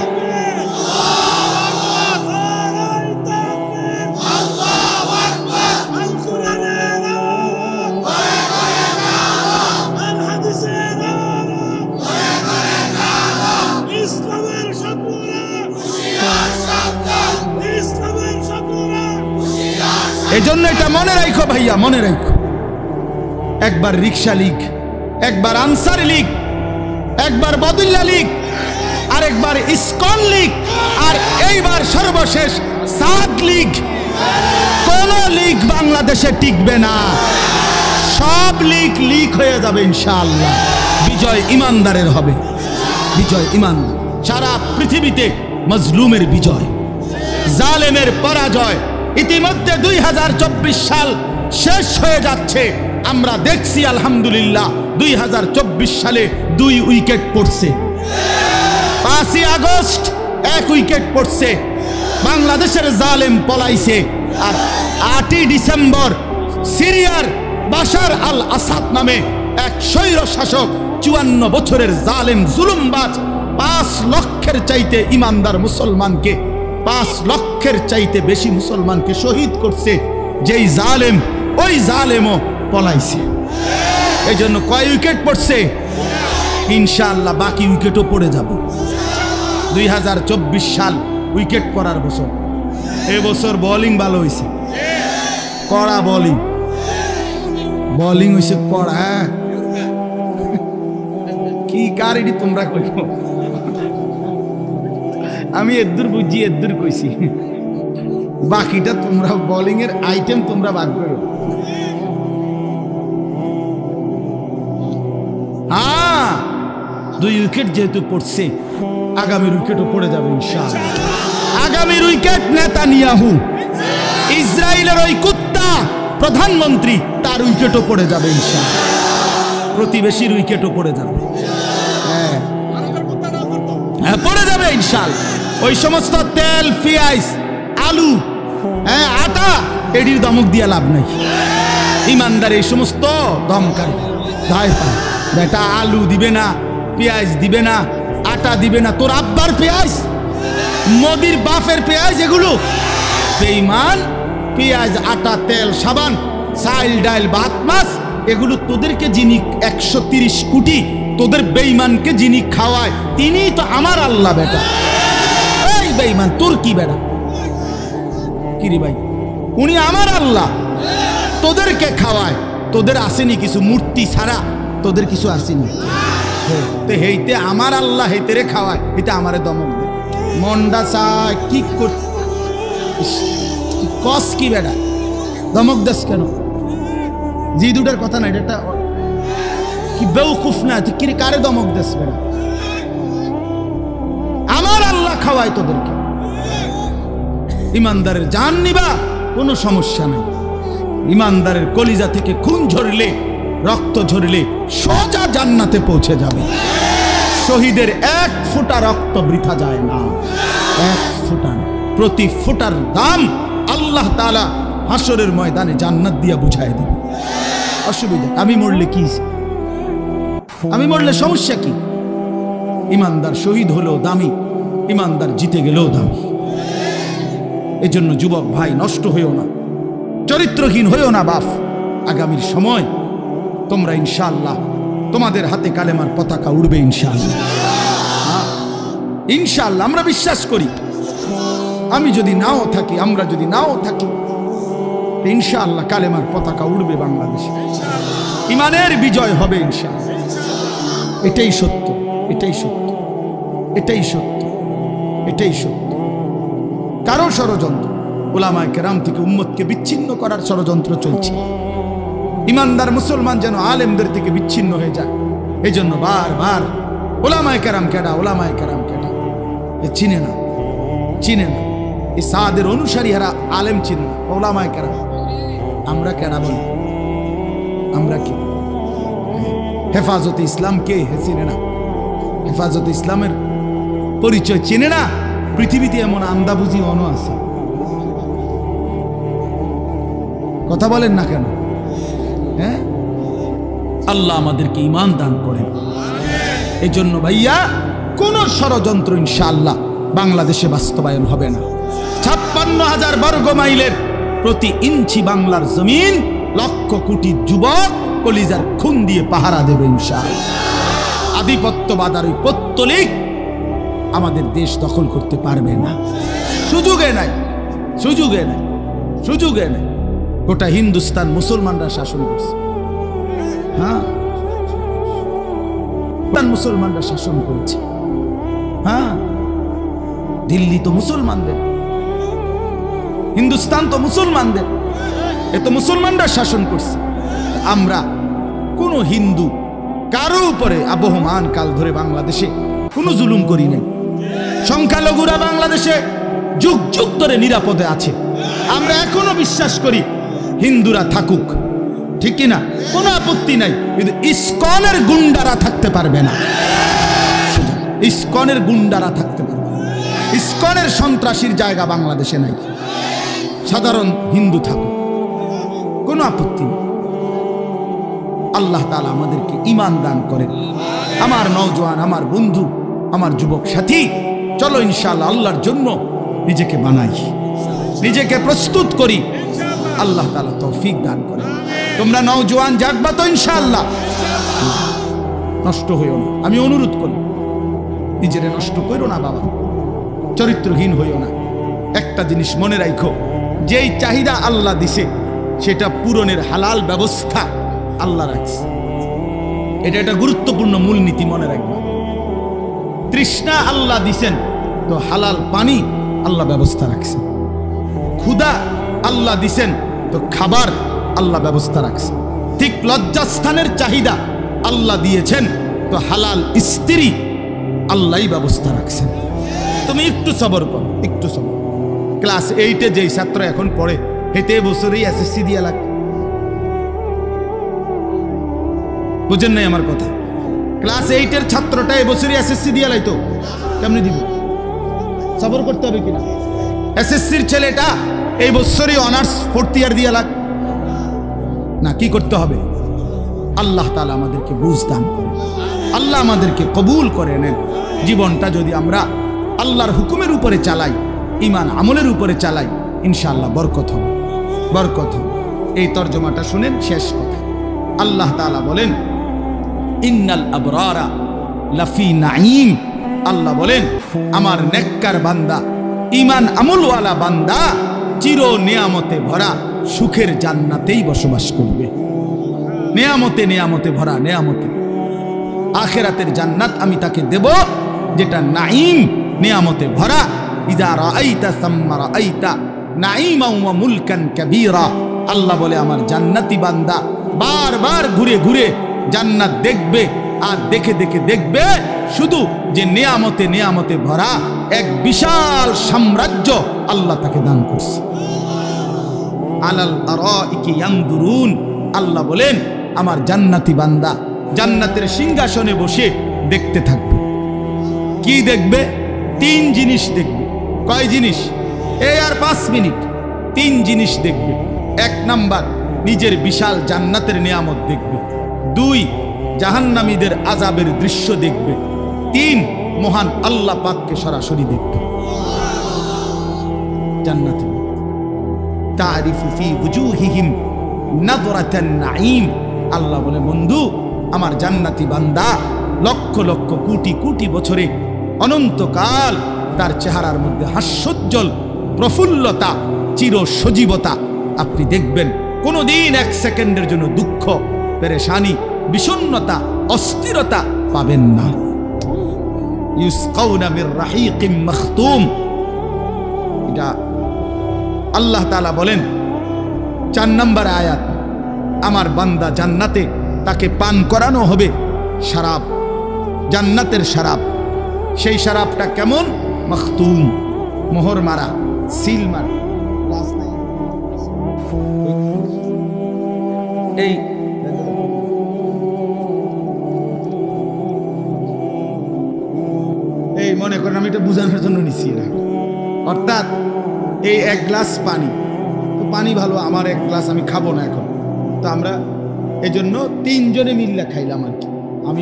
এজন্য এটা মনে রাখো ভাইয়া, মনে রাখো। একবার রিক্সা লীগ, একবার আনসার লীগ, একবার বদুল্লা লীগ, আর একবার ইসকন লীগ, আর এইবার সর্বশেষ সাদ লীগ। কোন লিগ বাংলাদেশে টিকবে না, সব লিগ হয়ে যাবে ইনশাআল্লাহ। বিজয় ইমানদারের হবে, বিজয় ইমানদার। সারা পৃথিবীতে মজলুমের বিজয়, জালেমের পরাজয়। ইতিমধ্যে 2024 সাল শেষ হয়ে যাচ্ছে, আমরা দেখছি আলহামদুলিল্লাহ 2024 সালে 2 উইকেট পড়ছে। 5ই আগস্ট 1 উইকেট পড়ছে, বাংলাদেশের জালেম পলাইছে। আর 8ই ডিসেম্বর সিরিয়ার বাশার আল আসাদ নামে এক স্বৈর শাসক 54 বছরের জালেম জুলুমবাজ 5 লক্ষের চাইতে ইমানদার মুসলমানকে, 5 লক্ষের চাইতে বেশি মুসলমানকে শহীদ করছে। যেই জালেম, ওই জালেমও পলাইছে। এই জন্য কয় উইকেট পড়ছে? ইনশাআল্লাহ বাকি উইকেটও পড়ে যাবে। 2024 সাল উইকেট পড়ার বছর। এবছর বোলিং ভালো হয়েছে, কড়া বোলিং হয়েছে কড়া। কি কারিডি তোমরা কইব, আমি এদ্দুর বুঝি এদ্দুর কইছি, বাকিটা তোমরা বোলিং এর আইটেম তোমরা ভাগ করো। হ্যাঁ, 2 উইকেট যেহেতু পড়ছে, আগামীর উইকেটও পড়ে যাবে ইনশাআল্লাহ। আগামীর উইকেট নেতানিয়াহু, ইসরায়েলের ওই কুত্তা প্রধানমন্ত্রী, তার উইকেটও পড়ে যাবে ইনশাআল্লাহ। প্রতিবেশীর উইকেটও পড়ে যাবে, হ্যাঁ পড়ে যাবে ইনশাআল্লাহ। ওই সমস্ত তেল, পেঁয়াজ, আলু, আটা, এডির দমক দিয়ে লাভ নাই। ইমানদার এই সমস্ত দমকারী দায় পায়। বেটা আলু দিবে না, পেঁয়াজ দিবে না, আটা দিবে না। তোর আব্বার পেঁয়াজ, মোদির বাপের পেঁয়াজ, এগুলো বেঈমান। পেঁয়াজ, আটা, তেল, সাবান, চাল, ডাল, ভাত, মাছ, এগুলো তোদেরকে যিনি 130 কোটি তোদের বেঈমানকে যিনি খাওয়ায়, তিনি তো আমার আল্লাহ। বেটা এই বেঈমান, তোর কি বেটা কিরে ভাই? উনি আমার আল্লাহ, তোদেরকে খাওয়ায়। তোদের আসেনি কিছু, মূর্তি ছাড়া তোদের কিছু আসেনি। হেইতে আমার আল্লাহ, হেইতে রে খাওয়ায়, হেইতে আমারে দমক দে। মন্ডা চায় কি কস কি বেটা, দমক দেশ কেন? জি দুটার কথা না, এটা কি বেউকুফ না? তুই কি কারে দমক দেশ বেটা? আমার আল্লাহ খাওয়ায় তোদেরকে। ইমানদারের জান নিবা, কোনো সমস্যা নাই। ইমানদারের কলিজা থেকে খুন ঝরলে, রক্ত ঝরলে সোজা জান্নাতে পৌঁছে যাবে। শহীদের 1 ফোঁটা রক্ত বৃথা যায় না, 1 ফোঁটা। প্রতি ফোঁটার দাম আল্লাহ তাআলা হাসরের ময়দানে জান্নাত দিয়া বুঝায় দেবে। অসুবিধা, আমি মরলে কি, আমি মরলে সমস্যা কি? ইমানদার শহীদ হলেও দামি, ইমানদার জিতে গেলেও দামি। এজন্য যুবক ভাই, নষ্ট হইও না, চরিত্রহীন হইও না বাপ। আগামীর সময় তোমরা ইনশাআল্লাহ, তোমাদের হাতে কালেমার পতাকা উড়বে ইনশাআল্লাহ। ইনশাআল্লাহ আমরা বিশ্বাস করি। আমি যদি নাও থাকি, আমরা যদি নাও থাকি, ইনশাআল্লাহ কালেমার পতাকা উড়বে বাংলাদেশে, ইমানের বিজয় হবে ইনশাআল্লাহ। এটাই সত্য, এটাই সত্য, এটাই সত্য, এটাই সত্য। কারো ষড়যন্ত্র, উলামায়ে কেরাম থেকে উম্মতকে বিচ্ছিন্ন করার ষড়যন্ত্র চলছে। ইমানদার মুসলমান যেন আলেমদের থেকে বিচ্ছিন্ন হয়ে যায়। এই জন্য বারবার উলামায়ে কেরাম কেডা, উলামায়ে কেরাম কেডা, এ চিনে না, চিনে না। এই সাদের অনুসারীরা আলেম চিনে না, উলামায়ে কেরাম। আমরা কেডা বলি? আমরা কি? হেফাজতে ইসলাম কে? চিনে না। হেফাজতে ইসলামের পরিচয় চিনে না। পৃথিবীতে এমন আন্দাবুঝি অন আছে, কথা বলেন না কেন? হ্যাঁ, আল্লাহ আমাদেরকে ঈমান দান করেন। এই জন্য ভাইয়া, কোন ষড়যন্ত্র ইনশাআল্লাহ বাংলাদেশে বাস্তবায়ন হবে না। 56,000 বর্গ মাইলের প্রতি ইঞ্চি বাংলার জমিন লক্ষ কোটি যুবক কলিজার খুন দিয়ে পাহারা দেবে ইনশাআল্লাহ। আধিপত্যবাদ আর ওই পত্তলিক আমাদের দেশ দখল করতে পারবে না। সুযোগে নাই, সুযোগে নাই, সুযোগে নাই। গোটা হিন্দুস্তান মুসলমানরা শাসন করছে। হ্যাঁ, মুসলমানরা শাসন করেছে। হ্যাঁ, দিল্লি তো মুসলমানদের, হিন্দুস্তান তো মুসলমানদের, এ তো মুসলমানরা শাসন করছে। আমরা কোন হিন্দু কারো উপরে আবহমান কাল ধরে বাংলাদেশে কোনো জুলুম করি নাই। সংখ্যালঘুরা বাংলাদেশে যুগ যুগ ধরে নিরাপদে আছে। আমরা এখনো বিশ্বাস করি হিন্দুরা থাকুক, ঠিক কিনা? কোনো আপত্তি নাই, কিন্তু ইসকনের গুন্ডারা থাকতে পারবে না। ইসকনের গুন্ডারা থাকতে পারবে না। ইসকনের সন্ত্রাসীর জায়গা বাংলাদেশে নাই। সাধারণ হিন্দু থাকুক, কোনো আপত্তি নেই। আল্লাহ তাআলা আমাদেরকে ঈমান দান করেন। আমার নওজোয়ান, আমার বন্ধু, আমার যুবক সাথী, চলো ইনশাআল্লাহ আল্লাহর জন্য নিজেকে বানাই, নিজেকে প্রস্তুত করি। আল্লাহ তাআলা তৌফিক দান করেন। তোমরা নওজোয়ান জাগবা তো ইনশাআল্লাহ, নষ্ট হইও না। আমি অনুরোধ করি, নিজেরে নষ্ট করো না বাবা, চরিত্রহীন হইও না। একটা জিনিস মনে রাখো, যেই চাহিদা আল্লাহ দিছে সেটা পূরণের হালাল ব্যবস্থা আল্লাহ রাখছে। এটা একটা গুরুত্বপূর্ণ মূলনীতি মনে রাখবা। তৃষ্ণা আল্লাহ দিছেন তো হালাল পানি আল্লাহ ব্যবস্থা রাখছে। ক্ষুধা আল্লাহ দিছেন তো খাবার আল্লাহ ব্যবস্থা রাখছে। ঠিক লজ্জাস্থানের চাহিদা আল্লাহ দিয়েছেন তো হালাল স্ত্রী আল্লাহই ব্যবস্থা রাখছেন। তুমি একটু সবর করো, একটু সবর। ক্লাস 8-এ যেই ছাত্র এখন পড়ে, হেতে বছরেই এসএসসি দিয়া লাগে। বুঝেন নাই আমার কথা? ক্লাস 8-এর ছাত্রটা এবছরই এসএসসি দিয়া লাইতো, কেমনি দিব? সবর করতে হবে কিনা? এসএসসির ছেলেটা এই বছরই অনার্স 4th ইয়ার দিয়া লাগ না, কি করতে হবে? আল্লাহ তাআলা আমাদেরকে বুঝ দান করেন, আল্লাহ আমাদেরকে কবুল করে নেন। জীবনটা যদি আমরা আল্লাহর হুকুমের উপরে চালাই, ঈমান আমলের উপরে চালাই, ইনশাআল্লাহ বরকত হবে, বরকত হবে। এই তরজমাটা শুনেন, শেষ কথা। আল্লাহ তাআলা বলেন, ইন্নাল আবরারা লাফি নাঈম। আল্লাহ বলেন, আমার নেককার বান্দা, ঈমান আমলওয়ালা বান্দা চির নিয়ামতে ভরা সুখের জান্নাতেই বসবাস করবে। নিয়ামতে নিয়ামতে ভরা, নিয়ামতে। আখিরাতের জান্নাত আমি তাকে দেব যেটা নাঈম, নিয়ামতে ভরা। ইযা রাআইতা সাম্মা রাআইতা নাঈমান ওয়া মুলকান কাবীরা। আল্লাহ বলে, আমার জান্নাতি বান্দা বারবার ঘুরে ঘুরে জান্নাত দেখবে, আর দেখে দেখে দেখবে শুধু যে নিয়ামতে নিয়ামতে ভরা এক বিশাল সাম্রাজ্য আল্লাহ তাকে দান করছে। আলাল আরাইকি ইয়ানদুরুন। আল্লাহ বলেন, আমার জান্নাতি বান্দা জান্নাতের সিংহাসনে বসে দেখতে থাকবে। কি দেখবে? 3 জিনিস দেখবে। কয় জিনিস? এই আর 5 মিনিট 3 জিনিস দেখবে। 1 নাম্বার, নিজের বিশাল জান্নাতের নিয়ামত দেখবে। 2, জাহান্নামীদের আযাবের দৃশ্য দেখবে। 3, মহান আল্লাহ পাককে সরাসরি দেখবে। জান্নাতে তারিফু ফি ওয়ুজুহিহিম নাযরাতান নাঈম। আল্লাহ বলে, বন্ধু, আমার জান্নাতি বান্দা লক্ষ লক্ষ কোটি কোটি বছরে অনন্তকাল তার চেহারার মধ্যে হাস্যোজ্জ্বল প্রফুল্লতা, চির সজীবতা আপনি দেখবেন। কোনোদিন 1 সেকেন্ডের জন্য দুঃখ, পেরেশানি, বিষণ্ণতা, অস্থিরতা পাবেন না। ইউসকাউনা মির রাহিকিম মাখতুম। এটা আল্লাহ তাআলা বলেন 4 নম্বর আয়াত, আমার বান্দা জান্নাতে তাকে পান করানো হবে শরাব, জান্নাতের শরাব। সেই শরাবটা কেমন? মাখতুম, মোহর মারা, সিল মারা। এই মনে করেন আমি এটা বোঝানোর জন্য নিচ্ছি না। অর্থাৎ এই 1 গ্লাস পানি, তো পানি ভালো, আমার 1 গ্লাস আমি খাবো না এখন, তো আমরা এই জন্য 3 জনে মিললে খাইলাম আর কি। আমি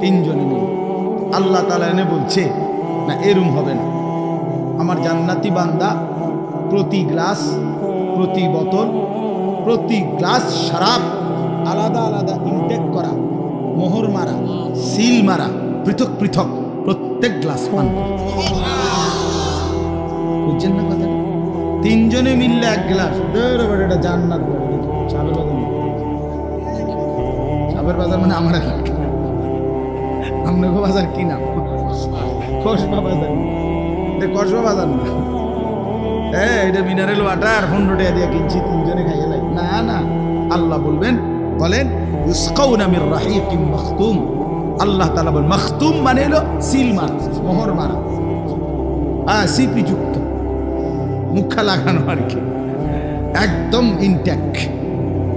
3 জনে মিলে। আল্লাহ তাআলা এনে বলছে না, এরম হবে না। আমার জান্নাতি বান্দা প্রতি গ্লাস, প্রতি বোতল, প্রতি গ্লাস শরাব আলাদা আলাদা ইনটেক করা, মোহর মারা, সিল মারা, পৃথক পৃথক প্রত্যেক গ্লাস পান। বুঝছেন না কথা? 3 জনে মিললে 1 গ্লাস। এটা জান্নাত। সাবের বাজার মানে আমার এলাকা। আপনাকে বাজার কি নাম? কসবা বাজার। কসবা বাজার না, মিনারেল ওয়াটার 15 টাকা দিয়ে কিনছি, তিনজনে খাইয়ে লাই। না না, আল্লাহ বলেন ইসকাউনা মির রাহিকিম মাখতুম। আল্লাহ তাআলা বলেন মাখতুম মানে হলো সিল মারা, মোহর মারা, সিপি যুক্ত, মুখা লাগানো আর কি, একদম ইনটেক।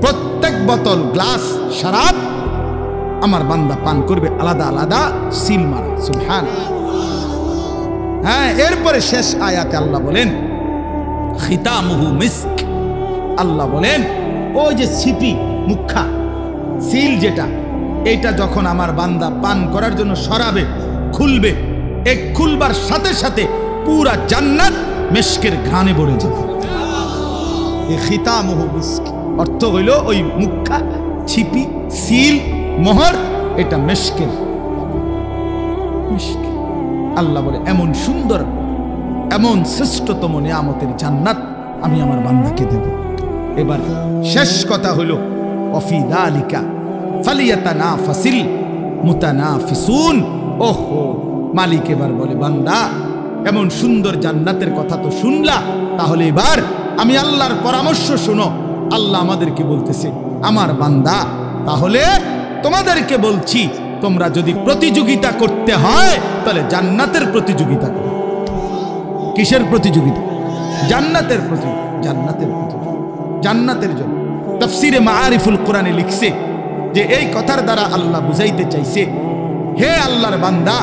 প্রত্যেক বোতল গ্লাস শরাব আমার বান্দা পান করবে আলাদা আলাদা সিল মারা। সুবহানাল্লাহ। হ্যাঁ, এরপরে শেষ আয়াতে আল্লাহ বলেন খিতামুহু মিস্ক। আল্লাহ বলেন ওই যে সিপি মুখা সিল যেটা, এটা যখন আমার বান্দা পান করার জন্য সরাবে, খুলবে, এক খুলবার সাথে সাথে পুরা জান্নাত মিস্কের ঘ্রাণে ভরে যাবে। এই খিতামুহু মিস্ক অর্থ হইল ওই মুখা, ছিপি, সিল, মোহর, এটা মিস্কের। আল্লাহ বলে এমন সুন্দর, এমন শ্রেষ্ঠতম নিয়ামতের জান্নাত আমি আমার বান্দাকে দেব। এবার শেষ কথা হলো ওয়াফি যালিকা ফালিয়াতানাফাসিল মুতানাফিসুন। ওহো, মালিক এবার বলে বান্দা এমন সুন্দর জান্নাতের কথা তো শুনলা, তাহলে এবার আমি আল্লাহর পরামর্শ শোনো। আল্লাহ আমাদেরকে বলতেছে আমার বান্দা, তাহলে তোমাদেরকে বলছি তোমরা যদি প্রতিযোগিতা করতে হয় তাহলে জান্নাতের প্রতিযোগিতা করো। কিসের প্রতিযোগিতা? জান্নাতের প্রতিযোগিতা, জান্নাতের জন্য। তাফসিরে মাআরিফুল কোরআনে লিখছে যে এই কথার দ্বারা আল্লাহ বুঝাইতে চাইছে, হে আল্লাহর বান্দা,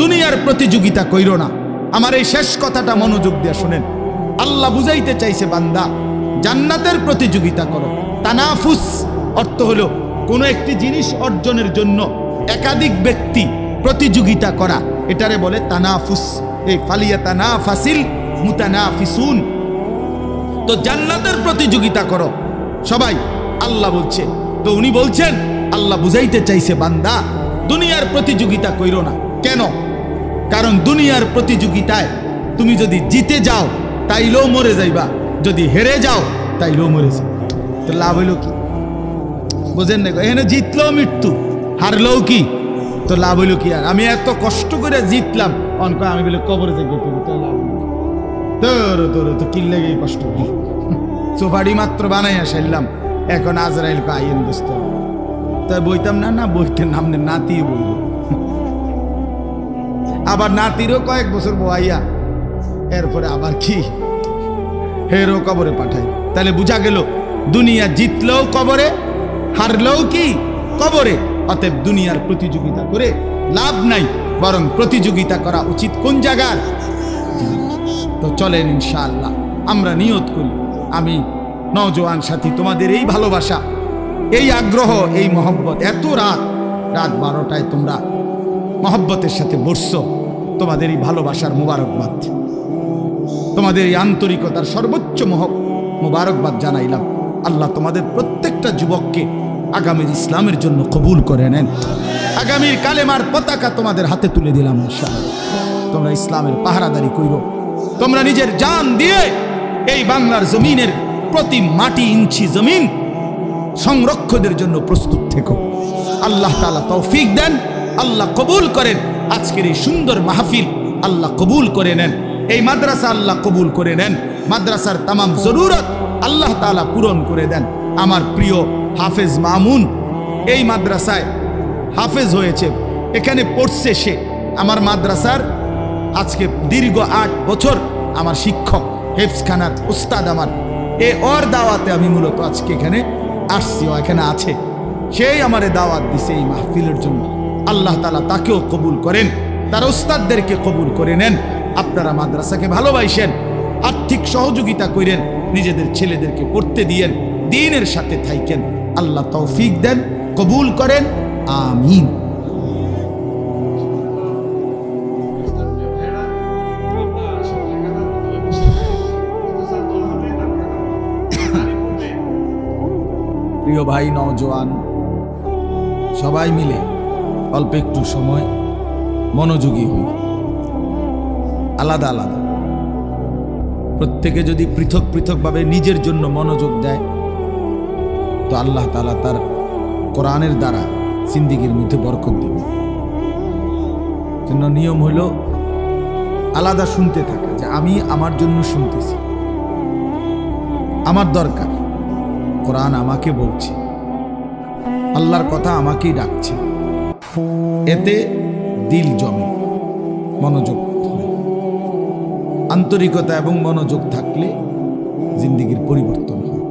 দুনিয়ার প্রতিযোগিতা কইরো না। আমার এই শেষ কথাটা মনোযোগ দিয়ে শুনেন। আল্লাহ বুঝাইতে চাইছে বান্দা জান্নাতের প্রতিযোগিতা করো। তানাফুস অর্থ হলো কোনো একটি জিনিস অর্জনের জন্য একাধিক ব্যক্তি প্রতিযোগিতা করা, এটারে বলে তানাফুস। এই ফালিয়াতানাফাসিল মুতানাফিসুন। তো জান্নাতের প্রতিযোগিতা করো সবাই, আল্লাহ বলছে। তো উনি বলছেন, আল্লাহ বুঝাইতে চাইছে বান্দা দুনিয়ার প্রতিযোগিতা কইরো না। কেন? কারণ দুনিয়ার প্রতিযোগিতায় তুমি যদি জিতে যাও তাইলেও মরে যাইবা, যদি হেরে যাও তাইলেও মরে যাও। তো লাভ হইল কি? বোঝেন না? এখানে জিতলেও মৃত্যু, হারলেও কি? তো লাভ হইল কি? আর আমি এত কষ্ট করে জিতলাম, অনক আমি বলে কবরে যাই, তোর তোর তো কি লেগে কষ্ট করি। সোফাড়ি মাত্র বানাইয়া সারলাম, এখন আজরাইল আইন দোস্ত। তাই বইতাম না, না বইতেন নামনে নাতি বইব, আবার নাতিরও কয়েক বছর বইয়া এরপরে আবার কি হেরো কবরে পাঠাই। তাহলে বুঝা গেল দুনিয়া জিতলেও কবরে, হারলেও কি কবরে। অতএব দুনিয়ার প্রতিযোগিতা করে লাভ নাই, বরং প্রতিযোগিতা করা উচিত কোন জায়গার? তো চলেন ইনশাআল্লাহ আমরা নিয়ত করি, আমি নওজোয়ান সাথী তোমাদের এই ভালোবাসা, এই আগ্রহ, এই মহব্বত, এত রাত 12টায় তোমরা মহব্বতের সাথে বসছো, তোমাদের এই ভালোবাসার মুবারকবাদ, তোমাদের এই আন্তরিকতার সর্বোচ্চ মুবারকবাদ জানাইলাম। আল্লাহ তোমাদের প্রত্যেকটা যুবককে আগামীর ইসলামের জন্য কবুল করে নেন। আগামীর কালেমার পতাকা তোমাদের হাতে তুলে দিলাম ইনশাআল্লাহ। তোমরা ইসলামের পাহারাদারি কইরো, তোমরা নিজের জান দিয়ে এই বাংলার জমিনের প্রতি মাটি ইঞ্চি জমিন সংরক্ষণের জন্য প্রস্তুত থেকো। আল্লাহ তাআলা তৌফিক দেন, আল্লাহ কবুল করেন। আজকের এই সুন্দর মাহফিল আল্লাহ কবুল করে নেন, এই মাদ্রাসা আল্লাহ কবুল করে নেন, মাদ্রাসার তামাম জরুরত আল্লাহ তাআলা পূরণ করে দেন। আমার প্রিয় হাফেজ মামুন এই মাদ্রাসায় হাফেজ হয়েছে, এখানে পড়ছে সে, আমার মাদ্রাসার আজকে দীর্ঘ 8 বছর আমার শিক্ষক, হেফজখানার উস্তাদ আমার। ওর দাওয়াতে আমি মূলত আজকে এখানে আসছি, ও এখানে আছে, সেই আমারে দাওয়াত দিছে এই মাহফিলের জন্য। আল্লাহ তাআলা তাকেও কবুল করেন, তার উস্তাদদেরকে কবুল করে নেন। আপনারা মাদ্রাসাকে ভালোবাসেন, আর্থিক সহযোগিতা করেন, নিজেদের ছেলেদেরকে পড়তে দিয়েন, দ্বীনের সাথে থাকেন। আল্লাহ তৌফিক দেন, কবুল করেন, আমিন। প্রিয় ভাই নওজোয়ান সবাই মিলে অল্প একটু সময় মনোযোগী হই, আলাদা আলাদা প্রত্যেকে যদি পৃথক পৃথকভাবে নিজের জন্য মনোযোগ দেয় তো আল্লাহ তাআলা তার কোরআনের দ্বারা জিন্দেগীর মধ্যে বরকত দেবে। জন্য নিয়ম হলো আলাদা শুনতে থাকা, যে আমি আমার জন্য শুনতেছি, আমার দরকার, কোরআন আমাকে বলছে, আল্লাহর কথা আমাকেই ডাকছে, এতে দিল জমে, মনোযোগ হয়। আন্তরিকতা এবং মনোযোগ থাকলে জিন্দেগির পরিবর্তন হয়।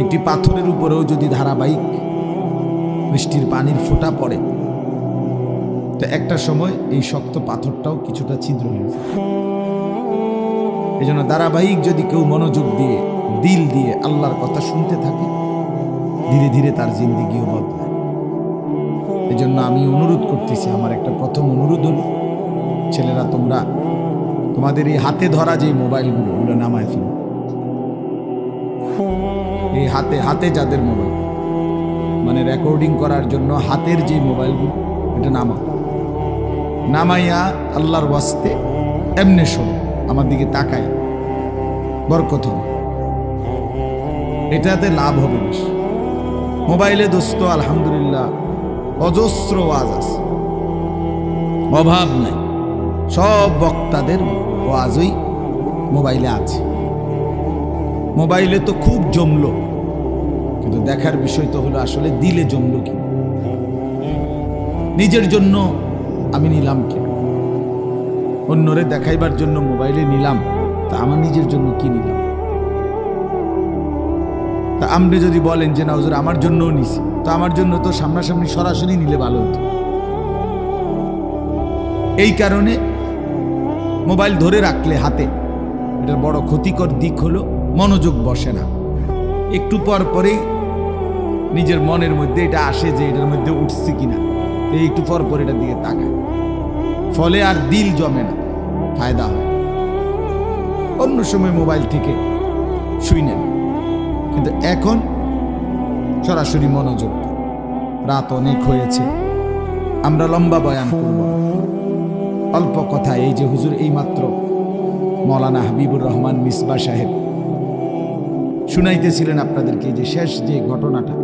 একটি পাথরের উপরেও যদি ধারাবাহিক বৃষ্টির পানির ফোঁটা পড়ে, তো একটা সময় এই শক্ত পাথরটাও কিছুটা ছিদ্র হয়ে যায়। এই জন্য ধারাবাহিক যদি কেউ মনোযোগ দিয়ে, দিল দিয়ে আল্লাহর কথা শুনতে থাকে, ধীরে ধীরে তার জিন্দেগিও বদলায়। এই জন্য আমি অনুরোধ করতেছি, আমার একটা প্রথম অনুরোধ হল, ছেলেরা তোমরা তোমাদের এই হাতে ধরা যে মোবাইলগুলো, ওগুলো নামায় ফেলো। এই হাতে হাতে যাদের মোবাইল, মানে রেকর্ডিং করার জন্য হাতের যে মোবাইলগুলো, এটা নামাইয়া আল্লাহর ওয়াস্তে এমনে শোনো, আমার দিকে তাকায়, বরকত হবে, এটাতে লাভ হবে বেশি। মোবাইলে দোস্ত আলহামদুলিল্লাহ অজস্র ওয়াজ আছে, অভাব নাই, সব বক্তাদের ওয়াজই মোবাইলে আছে। মোবাইলে তো খুব জমলো, কিন্তু দেখার বিষয় তো হলো আসলে দিলে জমলো কি, নিজের জন্য আমি নিলাম কেন, অন্যরে দেখাইবার জন্য মোবাইলে নিলাম, তা আমার নিজের জন্য কি নিলাম? তা আপনি যদি বলেন যে না হুজুর আমার জন্যও নিছি, তো আমার জন্য তো সামনাসামনি সরাসরি নিলে ভালো হতো। এই কারণে মোবাইল ধরে রাখলে হাতে, এটার বড় ক্ষতিকর দিক হলো মনোযোগ বসে না। একটু পর পরেই নিজের মনের মধ্যে এটা আসে যে এটার মধ্যে উঠছে কিনা, একটু পর পর এটার দিকে তাকায়, ফলে আর দিল জমে না, ফায়দা হয়। অন্য সময় মোবাইল থেকে শুই নেন, কিন্তু এখন সরাসরি মনোযোগ। রাত অনেক হয়েছে, আমরা লম্বা বয়ান করব, অল্প কথা। এই যে হুজুর এইমাত্র মৌলানা হাবিবুর রহমান মিসবাহ সাহেব শুনাইতেছিলেন আপনাদেরকে, যে শেষ যে ঘটনাটা,